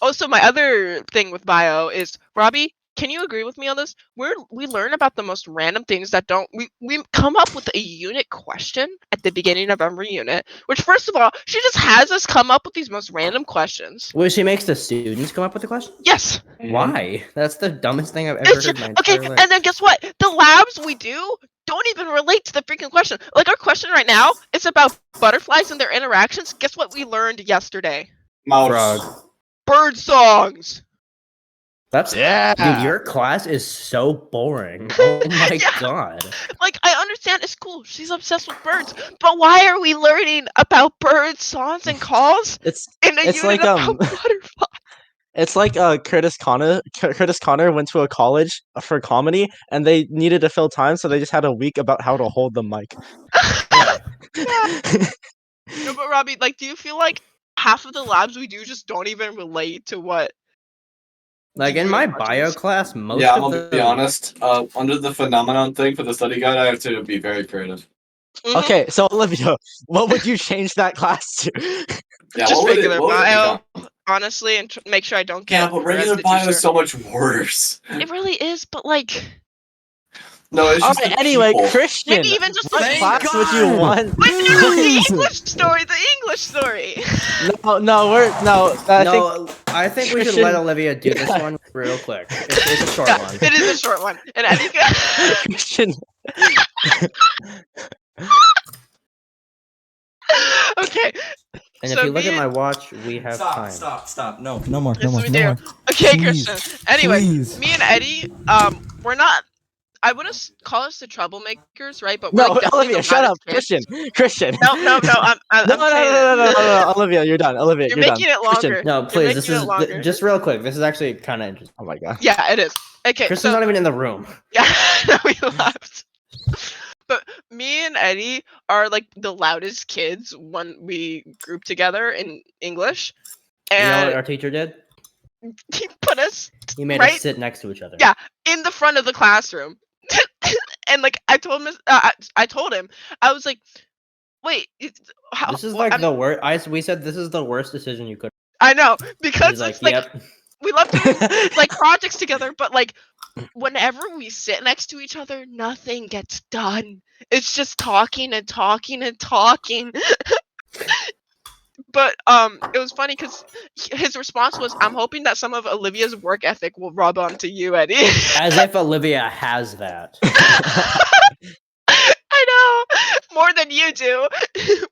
also my other thing with bio is, Robbie, can you agree with me on this? We learn about the most random things that don't we come up with a unit question at the beginning of every unit, which first of all, she just has us come up with these most random questions. Well, she makes the students come up with the question? Yes. Why? That's the dumbest thing I've ever It's heard in my okay, entire life. and then guess what? The labs we do don't even relate to the freaking question. Like our question right now is about butterflies and their interactions. Guess what we learned yesterday? Mouse. Frog. Bird songs. That's dude, your class is so boring. Oh my Yeah. god. Like I understand it's cool. She's obsessed with birds, but why are we learning about bird songs and calls It's in a it's unit like about butterflies? It's like Curtis Connor went to a college for comedy, and they needed to fill time, so they just had a week about how to hold the mic. Yeah. No, but Robbie, like, do you feel like half of the labs we do just don't even relate to what? Like we in do my as bio much class, most Yeah, I'm of gonna be the honest. Under the phenomenon thing for the study guide, I have to be very creative. Mhm. Okay, so Olivia, what would you change that class to? Yeah, Just regular what would it bio, become? honestly, and make sure I don't Yeah, get but her as regular the bio teacher. is so much worse. It really is, but like, No, it's just Alright, the anyway, people. Christian, maybe even just what the class would you want? Wait, no, the Please. English story, the English story. I think No, I think we should Christian- let Olivia do this yeah. one real quick. It's a short Yeah, one. it is a short one, and Eddie. Christian. Okay, And so if you look me at my and- watch, we have time. Stop. No more. yes, we do. Okay, Please, Christian. Anyway, please. me and Eddie, we're not. I wouldn't call us the troublemakers, right? But we're No, like definitely Olivia, the shut up, loudest kids. Christian. No. I'm No, saying it. no, Olivia, you're done. Olivia, You're you're done. making it Christian. longer. No, You're please. This making is it longer. just real quick. This is actually kind of interesting. Oh my god. Yeah, it is. Okay, Kristen's so not even in the room. yeah, we left. But me and Eddie are like the loudest kids when we group together in English, You know what and our teacher did? he put us He made Right? us sit next to each other. Yeah. in the front of the classroom. And like I told him, I told him, I was like, "Wait, how?" This is well, like I'm- the worst. We said this is the worst decision you could. I know He's because like, it's like yep. we love doing like projects together, but like whenever we sit next to each other, nothing gets done. It's just talking and talking and talking. But it was funny because his response was, "I'm hoping that some of Olivia's work ethic will rub onto you, Eddie." As if Olivia has that. I know more than you do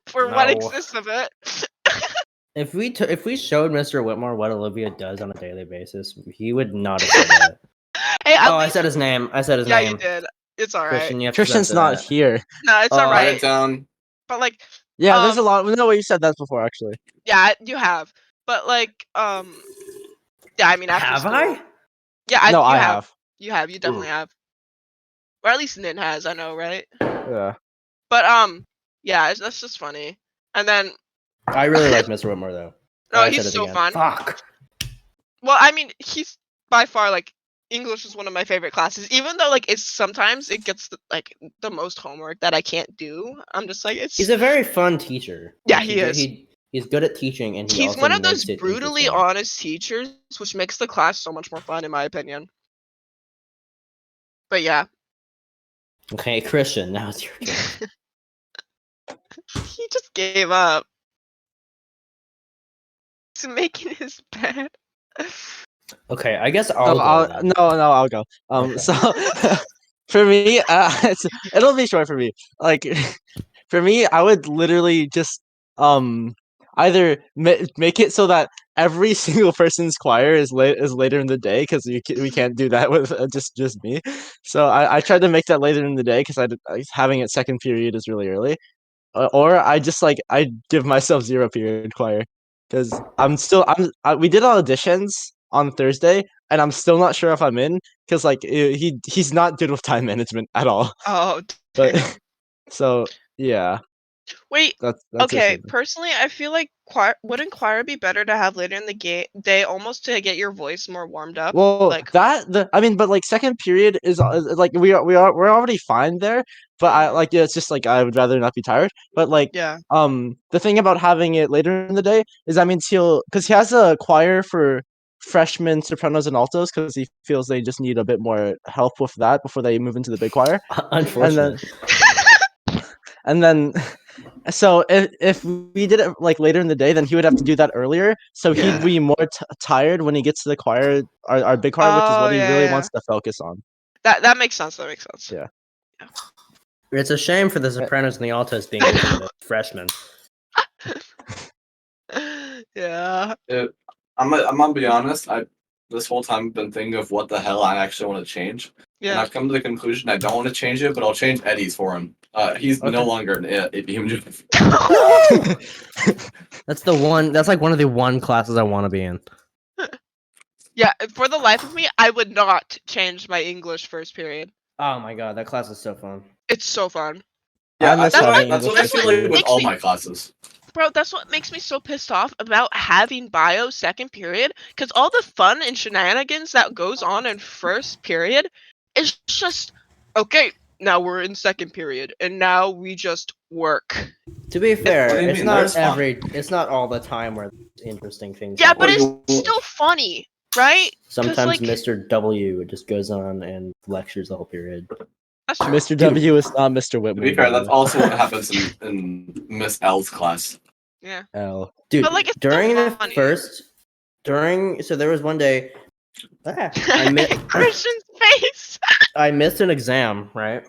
for what No. exists of it. If we showed Mr. Whitmore what Olivia does on a daily basis, he would not have said that. Hey, at Oh, I least- said his name. I said his yeah, name. you did. It's all right. Christian, you have to Christian's censor not that. here. No, it's Oh, all Write right. it down. But like, Yeah, there's a lot. No, what you said that before actually. yeah, you have. But like, yeah, I mean, after Have school, I? yeah, No, you I have. have. You have. You definitely have. Or at least Nin has. I know, right? Yeah. But yeah, that's just funny. And then, I really like Mr. Whitmore though. no, Oh, I said he's it so again. fun. Fuck. Well, I mean, he's by far like English is one of my favorite classes. Even though like it's sometimes it gets like the most homework that I can't do. I'm just like it's. He's a very fun teacher. Yeah, Like, he is. He's good at teaching, and he He's also one of makes those it brutally interesting. honest teachers, which makes the class so much more fun, in my opinion. But yeah, Okay, Christian, now it's your turn. he just gave up. He's making his bed. Okay, I guess I'll go. I'll then. I'll go. Okay. So for me, it'll be short for me. Like for me, I would literally just either make it so that every single person's choir is later in the day because we can't do that with just me. So I tried to make that later in the day because having it second period is really early. Or I just like I give myself 0 period choir because we did auditions on Thursday and I'm still not sure if I'm in because like he's not good with time management at all. Oh, But damn. so yeah, Wait. that's Okay, it. personally, I feel like wouldn't choir be better to have later in the day, almost to get your voice more warmed up? Well, like, I mean, but like second period is like we're already fine there. But I like it's just like I would rather not be tired. But like yeah. the thing about having it later in the day is that means because he has a choir for freshmen, sopranos, and altos because he feels they just need a bit more help with that before they move into the big choir. Unfortunately. And then so if we did it like later in the day, then he would have to do that earlier. So Yeah. he'd be more tired when he gets to the choir, our big choir, which is Oh, what he yeah, really yeah. wants to focus on. That makes sense. That makes sense. Yeah. It's a shame for the Sopranos and the Altos being the freshmen. Yeah. I'm gonna be honest. This whole time I've been thinking of what the hell I actually want to change, and Yeah. I've come to the conclusion I don't want to change it, but I'll change Eddie's for him. He's no Okay. longer an ABM. That's like one of the one classes I want to be in. Yeah, for the life of me, I would not change my English first period. Oh my god, that class is so fun. It's so fun. Yeah, I miss That's having that's what English I feel what like with makes all me- my classes. Bro, that's what makes me so pissed off about having bio second period, because all the fun and shenanigans that goes on in first period is just, okay, now we're in second period, and now we just work. To be fair, what do you it's mean? not There's fun. it's not all the time where interesting things. Yeah, happen. but it's you- still funny, right? Sometimes like- Mr. W just goes on and lectures the whole period. That's true. Mr. W is not Mr. To Whitman. be fair, that's also what happens in Miss L's class. Yeah. L. Dude, But, like, it's during still the funny. so there was one day I Christian's face. I missed an exam, right?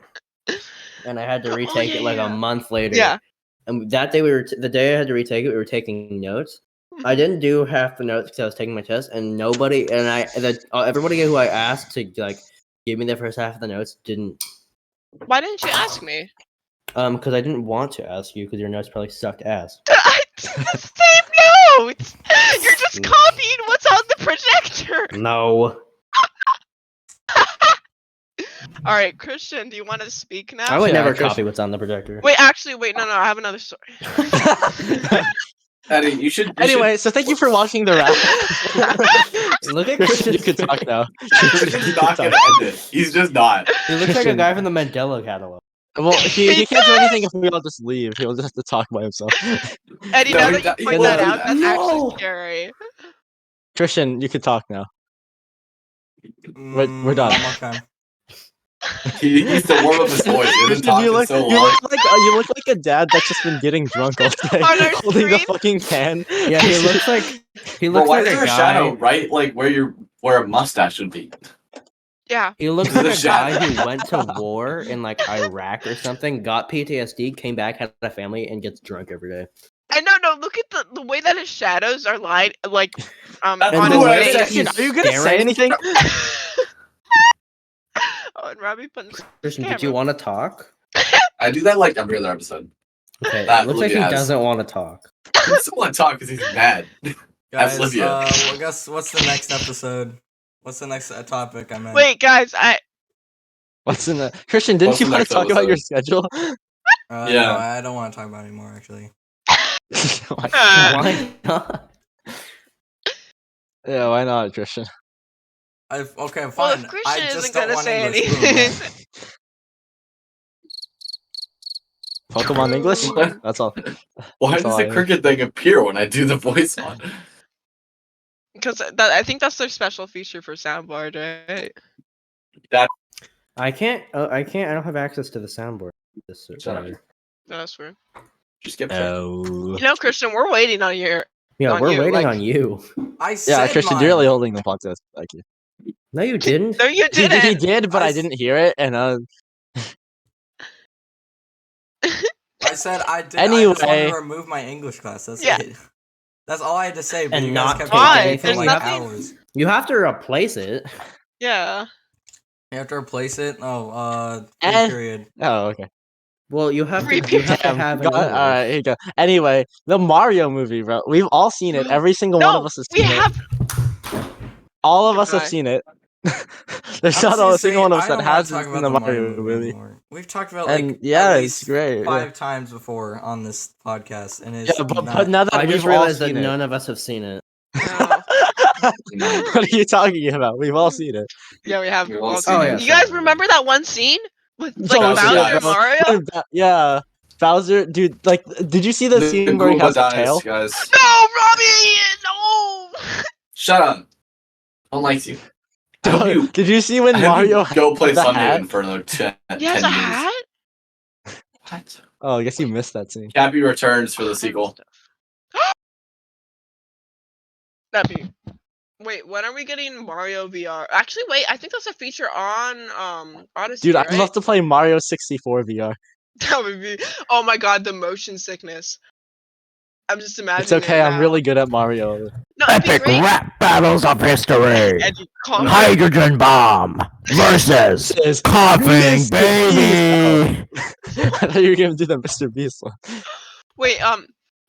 And I had to retake it like yeah. a month later. Yeah. And that day the day I had to retake it, we were taking notes. I didn't do half the notes because I was taking my test, and everybody who I asked to like give me the first half of the notes didn't. Why didn't you ask me? Because I didn't want to ask you because your notes probably sucked ass. I did the same notes. You're just copying what's on the projector. No. All right, Christian, do you want to speak now? I would Yeah, never Christian. copy what's on the projector. Wait, actually, wait, no, I have another story. Eddie, you should. Anyway, so thank you for watching the rap. Look at Christian, you Christian. can talk now. He's not gonna end it. He's just not. He looks like a Christian. guy from the Mandela catalog. Well, he can't do anything if we all just leave. He'll just have to talk by himself. Eddie, No, now he that do- you he point that won't do out, that. that's No. actually scary. Christian, you can talk now. We're done. I'm okay. He needs to warm up his voice. He hasn't Christian, talked you in look, so you long. look like a dad that's just been getting drunk all day, On our holding the screen? fucking can. Yeah, he looks like Bro, why is a there a guy. shadow right like where a mustache should be? Yeah. He looks This is like a a guy shadow. who went to war in like Iraq or something, got PTSD, came back, had a family, and gets drunk every day. I no, look at the way that his shadows are lined, like, That's on the his way I face. said Christian, are you gonna say staring. anything? Oh, and Robbie putting. Christian, did Camera. you want to talk? I do that like every other episode. Okay, That it looks like he really has- doesn't want to talk. He doesn't want to talk because he's mad. Guys, Olivia. I guess what's the next episode? What's the next topic? I meant. Wait, guys, What's in the Christian? Didn't What's you the want next to talk about your episode? schedule? Yeah. Yeah. No, I don't want to talk about it anymore. Actually. Why not? Yeah, why not, Christian? Okay, fine. well, if Christian I just isn't don't gonna want say English. anything. Pokemon English? That's all. Why That's does all the I need. cricket thing appear when I do the voice on? Because I think that's their special feature for soundboard, right? I can't. I don't have access to the soundboard. This Shut up. server. No, that's true. Just get Oh. You know, Christian, we're waiting on your. Yeah, On we're you, waiting like- on you. I Yeah, said Christian, mine. you're really holding the podcast. Thank you. No, you didn't. No, you He didn't. did, but I I s- didn't hear it, and I said I did. I just wanted Anyway. to remove my English class. That's Yeah. it. That's all I had to say. But And you not guys kept take Why? talking for There's like nothing- hours. You have to replace it. Yeah. You have to replace it. Oh, Eh. period. oh, okay. Well, you have to. Repeat You have to Damn, have. all right, here you go. Anyway, the Mario movie, bro. We've all seen it. Every single one of No, us has we seen have. it. All of us have Goodbye. seen it. There's I'm not a just single saying, one of I us that don't wanna hasn't talk seen about the Mario movie. anymore. We've talked about like And yeah, at it's least great. Yeah. 5 times before on this podcast, and it's Yeah, but not. now that I we've just all realized that seen it. none of us have seen it. No. What are you talking about? We've all seen it. Yeah, we have. We've all all seen seen it. it. You guys Sorry. remember that one scene with like Oh, Bowser shit, and bro. Mario? Yeah, Bowser, dude. Like, did you see the scene where he Goomba has the dies, tail? guys. No, Robbie! No! Shut up. I don't like you. I hope you, Did you see when I hope Mario you go play the hat? Sunday for another 10 He has 10 a years. hat? What? Oh, I guess you missed that scene. Cappy returns for the sequel. That'd be. Wait, when are we getting Mario VR? Actually, wait. I think that's a feature on Odyssey. Dude, right? I'd love to play Mario 64 VR. That would be. Oh my god, the motion sickness. I'm just imagining. It's okay, it I'm now. really good at Mario. No, it'd be great. rap battles of history. Eddie, calm down. Hydrogen bomb versus This is coughing Mr. baby. I thought you were gonna do the Mr. Beast one. Wait,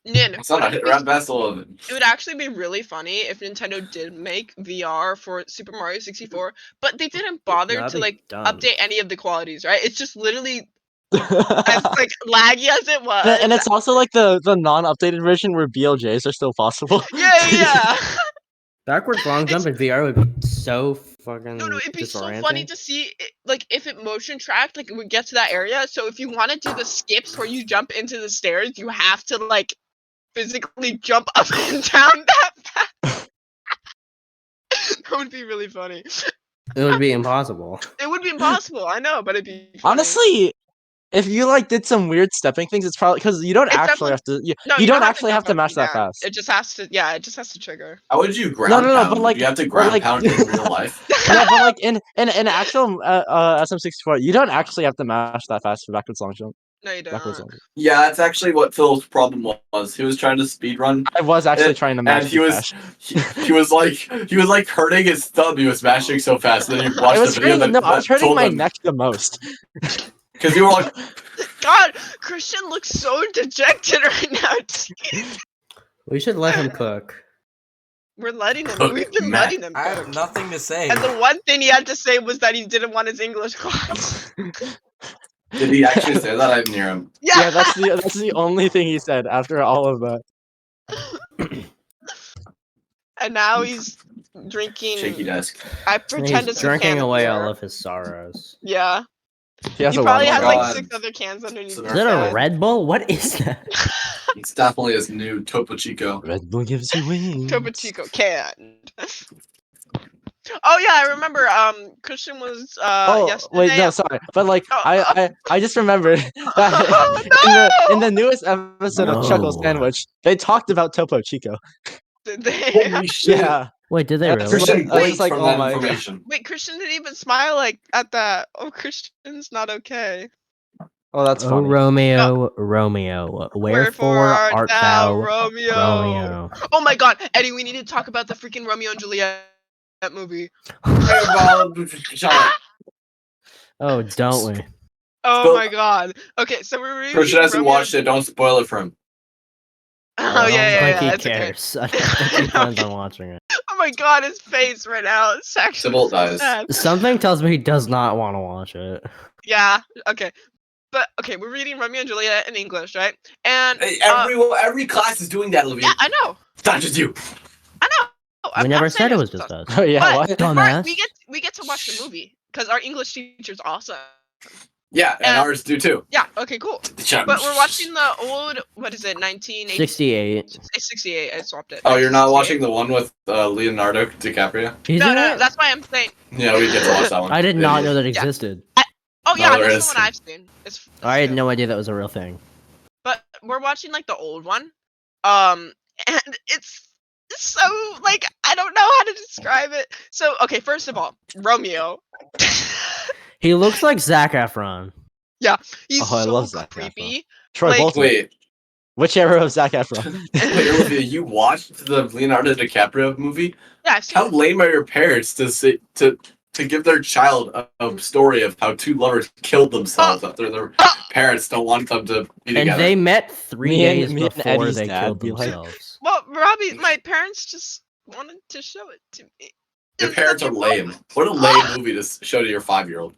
Nin, It's not a hit rap battle. it would actually be really funny if Nintendo did make VR for Super Mario 64, but they didn't bother that'd to be like dumb. update any of the qualities, right? It's just literally as like laggy as it was. And it's also like the non-updated version where BLJs are still possible. yeah. Backwards long jump in VR would be so fucking No, it'd be so disorienting. funny to see, like, if it motion tracked, like, it would get to that area. So if you want to do the skips where you jump into the stairs, you have to, like, physically jump up and down that fast. That would be really funny. It would be impossible. It would be impossible, I know, but it'd be funny. Honestly, if you like did some weird stepping things, it's probably because you don't It's actually definitely- have to. No, you don't have actually have jump to up match and that down. fast. It just has to, yeah, it just has to trigger. How would you ground no, pound? but, like- you have to but, ground like- pound in real life. Yeah, but like in actual SM64, you don't actually have to mash that fast for backwards long jump. No, you Backwards don't. long jump. Yeah, that's actually what Phil's problem was. He was trying to speedrun, I was actually trying to mash and he the was dash. he was like hurting his thumb. He was smashing so fast. And then you I watched the was video hurting, that, no, I was that hurting told my him neck the most. because you were like, God, Christian looks so dejected right now. Jeez. We should let him cook. We're letting him. Cook, We've been Matt. letting him. I cook. have nothing to say. And the one thing he had to say was that he didn't want his English class. did he actually say that? I didn't hear him. Yeah, that's the only thing he said after all of that. And now he's drinking. Shaky desk. I pretend He's it's a drinking can of away beer. all of his sorrows. Yeah. He has He a probably lot has of like God. 6 other cans underneath. Is his Is that a bed. Red Bull? What is that? It's definitely his new Topo Chico. Red Bull gives you wings. Topo Chico canned. Oh yeah, I remember. Christian was Oh yesterday. wait, no, sorry, but like Oh, I just remembered that Oh, in the newest episode of Chuckle No. Sandwich, they talked about Topo Chico. Did they? Holy shit! Yeah, Wait, did they Yeah, really? Christian I was breaks like, from oh that my God. information. Wait, Christian didn't even smile like at that. Oh, Christian's not okay. oh that's Oh, funny. Romeo, Romeo, wherefore art thou, Romeo? Romeo? Oh my God, Eddie, we need to talk about the freaking Romeo and Juliet movie. Shut up. Oh, don't we? Oh So- my God. Okay, so we're reading. Christian hasn't Romeo watched it. Don't spoil it for him. Oh I don't yeah, think yeah, he it's okay. cares. I don't think he plans on watching it. Oh my God, his face right now. It's actually Sybil so dies. sad. Something tells me he does not want to watch it. Yeah. Okay. But okay, we're reading Romeo and Juliet in English, right? And Hey, every class is doing that, Olivia. yeah, I know. It's not just you. I know. We never said it was just just us. us. Oh yeah, But- what? Dumbass. We get to watch the movie because our English teacher's awesome. Yeah, and And- ours do too. Yeah. Okay. Cool. But we're watching the old. What is it? 1968. 68. I swapped it. Oh, you're not 1968. watching the one with Leonardo DiCaprio? He's No, in no, it? that's why I'm saying. Yeah, we get to watch that one. I did not know that Yeah. existed. Oh yeah, No, there that's is. the one I've seen. It's I had good. no idea that was a real thing. But we're watching like the old one, and it's so like I don't know how to describe it. So okay, first of all, Romeo. He looks like Zac Efron. He's Oh, I so love Zac creepy. Troy Like- Bolton. Wait, Which era of Zac Efron? wait, Olivia, you watched the Leonardo DiCaprio movie? Yeah, I've seen How it. lame are your parents to give their child a story of how two lovers killed themselves after their parents don't want them to be And together? they met 3 Me and- days me and before Eddie's they dad killed be like- themselves. Well, Robbie, my parents just wanted to show it to me. Your It's parents are nothing lame. wrong. What a lame movie to show to your 5-year-old.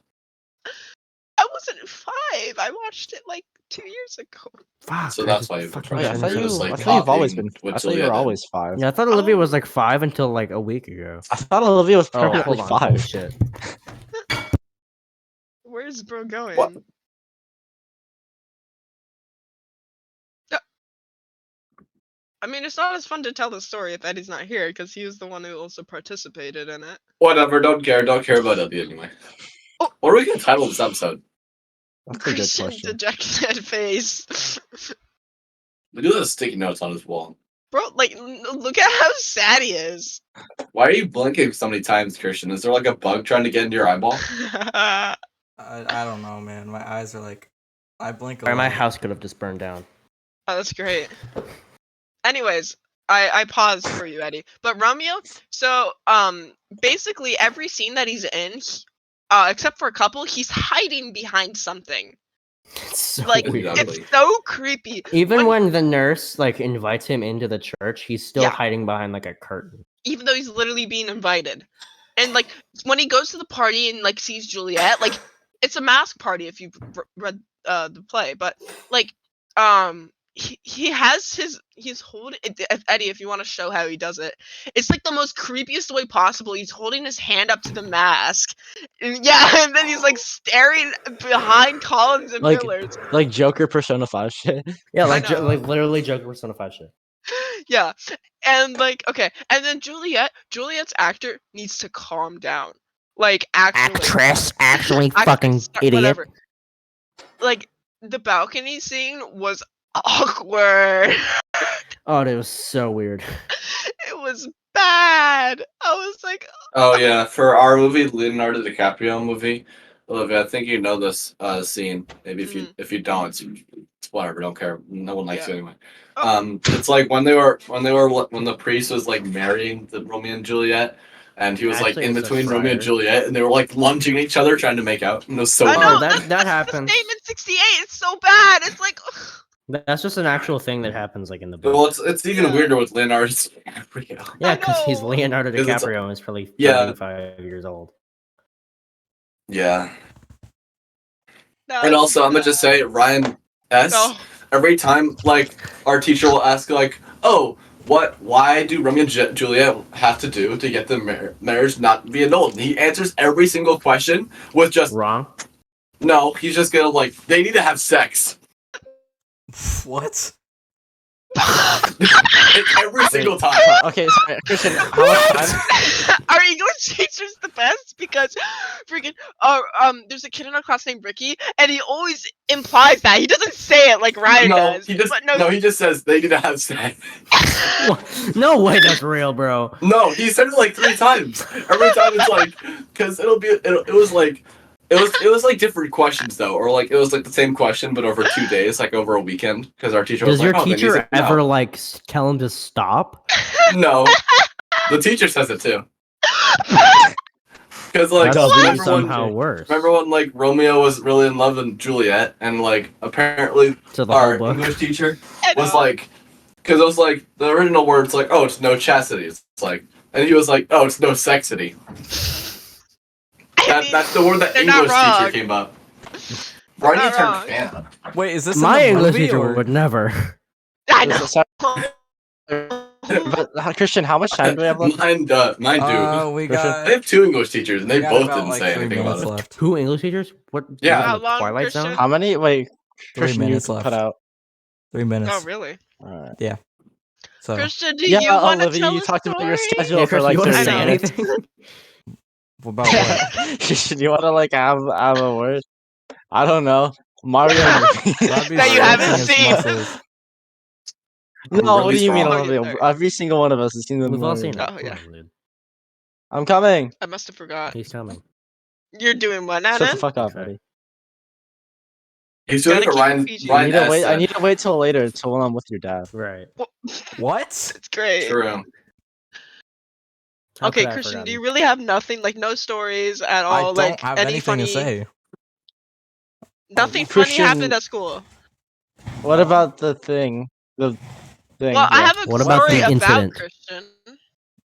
I wasn't 5. I watched it like 2 years ago. Fuck. So I that's just why you- fucking Wait, I finished thought it. was, like, you've always copying been. what I thought you Julia were did. always 5. Yeah, I thought Olivia Oh. was like 5 until like a week ago. I thought Olivia was Oh, perfectly hold on. Holy 5. shit. Where's bro going? What? I mean, it's not as fun to tell the story if Eddie's not here because he was the one who also participated in it. Whatever, don't care about Ellie anyway. Oh. What are we gonna title this episode? That's a good Christian question. dejected face. Look at those sticky notes on his wall. Bro, like, look at how sad he is. Why are you blinking so many times, Christian? Is there like a bug trying to get into your eyeball? I don't know, man. My eyes are like, I blink a Or my lot. house could have just burned down. Oh, that's great. Anyways, I paused for you, Eddie. But Romeo, so basically every scene that he's in, except for a couple, he's hiding behind something. It's so Like weird. Exactly. it's so creepy. Even when the nurse like invites him into the church, he's still Yeah. hiding behind like a curtain. Even though he's literally being invited. And like when he goes to the party and like sees Juliet, like it's a mask party if you've read the play, but like he has he's holding Eddie, if you want to show how he does it, it's like the most creepiest way possible. He's holding his hand up to the mask, and yeah, and then he's like staring behind columns and Like- pillars. Like Joker Persona 5 shit. Yeah, I like know. like literally Joker personified shit. Yeah, and like okay, and then Juliet's actor needs to calm down, like actually. Actress, actually, Actress, fucking idiot. whatever. Like the balcony scene was awkward. Oh, it was so weird. It was bad. I was like, Oh yeah, for our movie, Leonardo DiCaprio movie, Olivia, I think you know this scene. Maybe if you don't, it's whatever. Don't care. No one likes Yeah. you anyway. oh, It's like when the priest was like marrying the Romeo and Juliet, and he was Actually, like in it's a between Romeo and friar. Juliet, and they were like lunging at each other trying to make out. And it was so I weird. know Oh, that that's happens. the statement 68. It's so bad. It's like, ugh. That's just an actual thing that happens like in the book. Well, it's even Yeah. weirder with Leonardo DiCaprio. Yeah, because he's know. Leonardo 'Cause it's- DiCaprio and he's probably Yeah. 35 years old. Yeah, That's and also I'm gonna just bad. say Ryan S. Oh, Every time like our teacher will ask like, oh, why do Romeo and Juliet have to do to get the marriage not be annulled? And he answers every single question with just Wrong. no. He's just gonna like they need to have sex. What? It's every single time. Okay, sorry, Christian, how much time? our English teacher's the best because freaking there's a kid in our class named Ricky, and he always implies that he doesn't say it like Ryan No, does. he just but he just says they need to have sex. No way, that's real, bro. No, he said it like 3 times. Every time it's like because it was like. It was like different questions though, or like it was like the same question but over 2 days, like over a weekend, because our teacher was Does your like, "Oh, then he's teacher like, no." ever like tell him to stop? No, the teacher says it too. Because like That's remember somehow when, worse. remember when like Romeo was really in love with Juliet, and like apparently To the our whole book. English teacher I was know. like, because it was like the original words like, oh, it's no chastity. It's like, and he was like, oh, it's no sexity. I mean, That's the word that they're not English teacher wrong. came up. They're Why do you not turn wrong. fan? Wait, is this My in the English movie teacher or? would never. I know. Sorry, but Christian, how much time do we have left? Mine do. We Christian? got. I have 2 English teachers, and they we got both about, didn't like, say 3 anything about minutes it. left. Two English teachers? What? Yeah. in How the long, Twilight Christian? Zone? How many? Wait, 3 Christian, you minutes cut left. out. 3 minutes. Oh really? Alright. So Christian, do Yeah, you want to Olivia, tell you a talked about your story? schedule Yeah, for Chris, like you want to 30 say minutes. anything? about what? Christian, you want to like have a word? I don't know. Mario. Robbie's That you flexing haven't his seen. muscles. No, what Really do you mean, strong. Okay, Olivia? sorry. Every single one of us has seen the We've all Mario. seen it. Oh, Come yeah. on, dude. I'm coming. I must have forgot. He's coming. You're doing what, Shut the Nana? fuck up, Okay. Eddie. He's doing Gotta a keep Ryan, it PG. I Ryan need to S. wait. I said. need to wait till later, till when I'm with your dad. Right. What? It's great. True. How Okay, could I have Christian, do you forgotten? really have nothing, like no stories at I all? don't like have any anything funny, to say. nothing funny happened Christian- at school. What about the thing? The thing. Well, I yeah. have a What about story the about incident? Christian.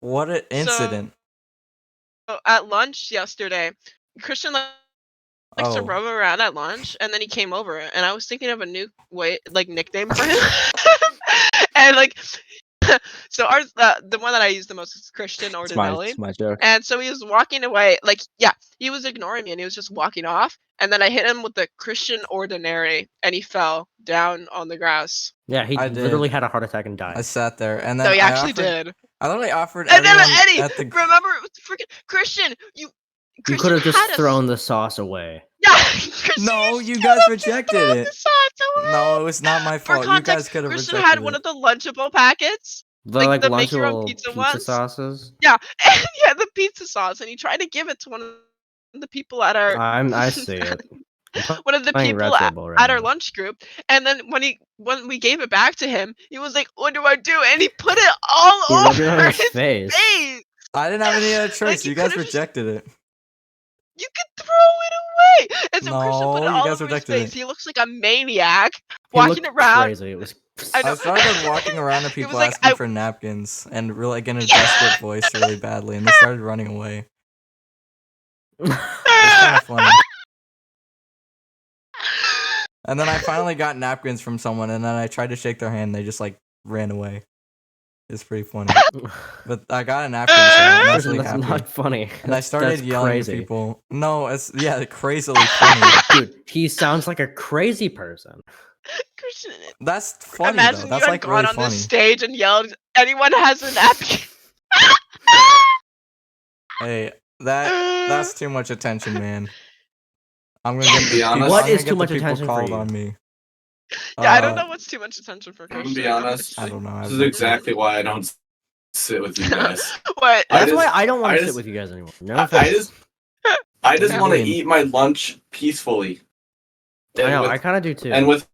What an incident. So, at lunch yesterday, Christian likes to Oh. roam around at lunch, and then he came over, and I was thinking of a new nickname for him, and like, so ours, the one that I use the most is Christian It's my, Ordinelli. it's my joke. And so he was walking away, like, yeah, he was ignoring me and he was just walking off. And then I hit him with the Christian Ordinary and he fell down on the grass. Yeah, he I did. literally had a heart attack and I died. sat there and then No, he I actually offered, did. I literally offered And then everyone Eddie, at the. remember, freaking Christian, You Christian could have just had us- thrown the sauce away. Yeah, Christian, No, you stood guys up to rejected throw it. the sauce away. No, it was not my For fault. You context, guys could have Christian rejected had it. one of the Lunchable packets. The Like like, the make your own Lunchable pizza pizza ones? sauces. Yeah, and he had the pizza sauce and he tried to give it to one of the people at our I see it. one of the Playing people Retro at, Bowl right at our now. lunch group, and then when we gave it back to him, he was like, "What do I do?" And he put it all He rubbed it over on his his face. face. I didn't have any other choice. you You guys could've just- rejected it. You could throw it way! And so Christian put No, it you all guys over his rejected face. it. He looks like a maniac He walking looked around. crazy. It was. I know. I started walking around and It was people like, asking for napkins and really like in a desperate voice really badly, and they started running away. It's kind of funny. And then I finally got napkins from someone, and then I tried to shake their hand. They just like ran away. It's pretty funny. But I got a napkin, so I'm Christian, actually that's happy. not funny. And I started That's yelling crazy. at people. No, it's crazily funny. Dude, he sounds like a crazy person. Christian, That's funny imagine though. you That's had like gone really on funny. this stage and yelled, "Anyone has a napkin?" Hey, that's too much attention, man. I'm gonna get To be the honest- people. What I'm is gonna too get much the people attention for called you? on me. Yeah, I don't know what's too much attention for I'm Christian. gonna be honest. I don't know. This is exactly why I don't sit with you guys. What? I That's just- why I don't want I to sit just- with you guys anymore. No I offense. just Yeah. want to eat my lunch peacefully. I know. with- I kind of do too. and with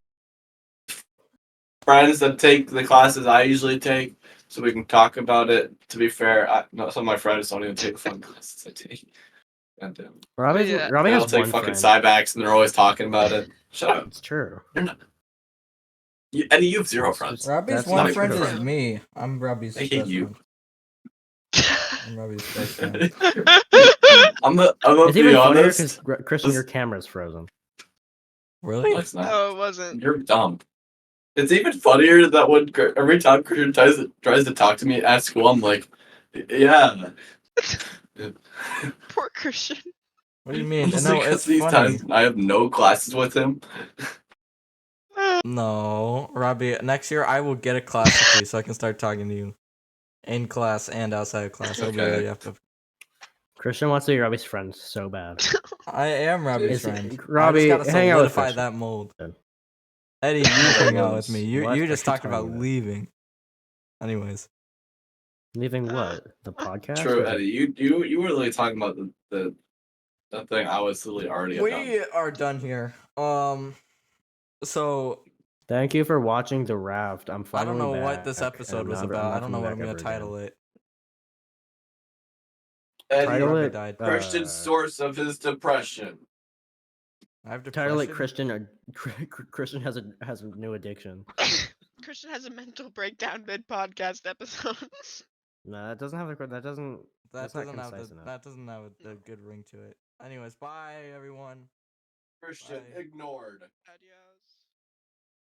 friends that take the classes I usually take, so we can talk about it. To be fair, some of my friends don't even take the fun classes I take. Goddamn. Robbie Yeah. Robbie They all has take one fucking friend. Cybacks and they're always talking about it. Shut up. It's true. Eddie, you have zero friends. Robbie's That's one not friend true. is me. I'm Robbie's I best hate you. friend. I'm Robbie's best friend. I'm gonna It's even be funnier honest. because Christian, your camera's frozen. Really? No, it's not. No, it wasn't. You're dumb. It's even funnier that when every time Christian tries to talk to me at school, I'm like, yeah. Poor Christian. What do you mean? Just No, because it's these funny. times I have no classes with him. No, Robbie. Next year I will get a class with you so I can start talking to you in class and outside of class. It'll be Okay. really epic. Christian wants to be Robbie's friend so bad. I am Robbie's Is- friend. Robbie, I just gotta hang out with solidify Christian. that mold. Then. Eddie, you hang out with me. What You are just you talked about talking about? leaving. Anyways, Leaving what? The podcast? True, Or the- Eddie. You were really talking about the thing I was literally already done. we are done here. So Thank you for watching the Raft. I'm I finally don't know back, what this and episode I'm was not- about. not I don't know what I'm coming gonna back ever title again. it. Eddie, Title Robbie it. died. Christian's source of his depression. I have Title it depression. Christian has a new addiction. Christian has a mental breakdown mid podcast episode. No, that doesn't have a. That doesn't. That That's not doesn't have concise the, enough. that doesn't have a good ring to it. Anyways, bye everyone. Christian Bye. ignored. Adios.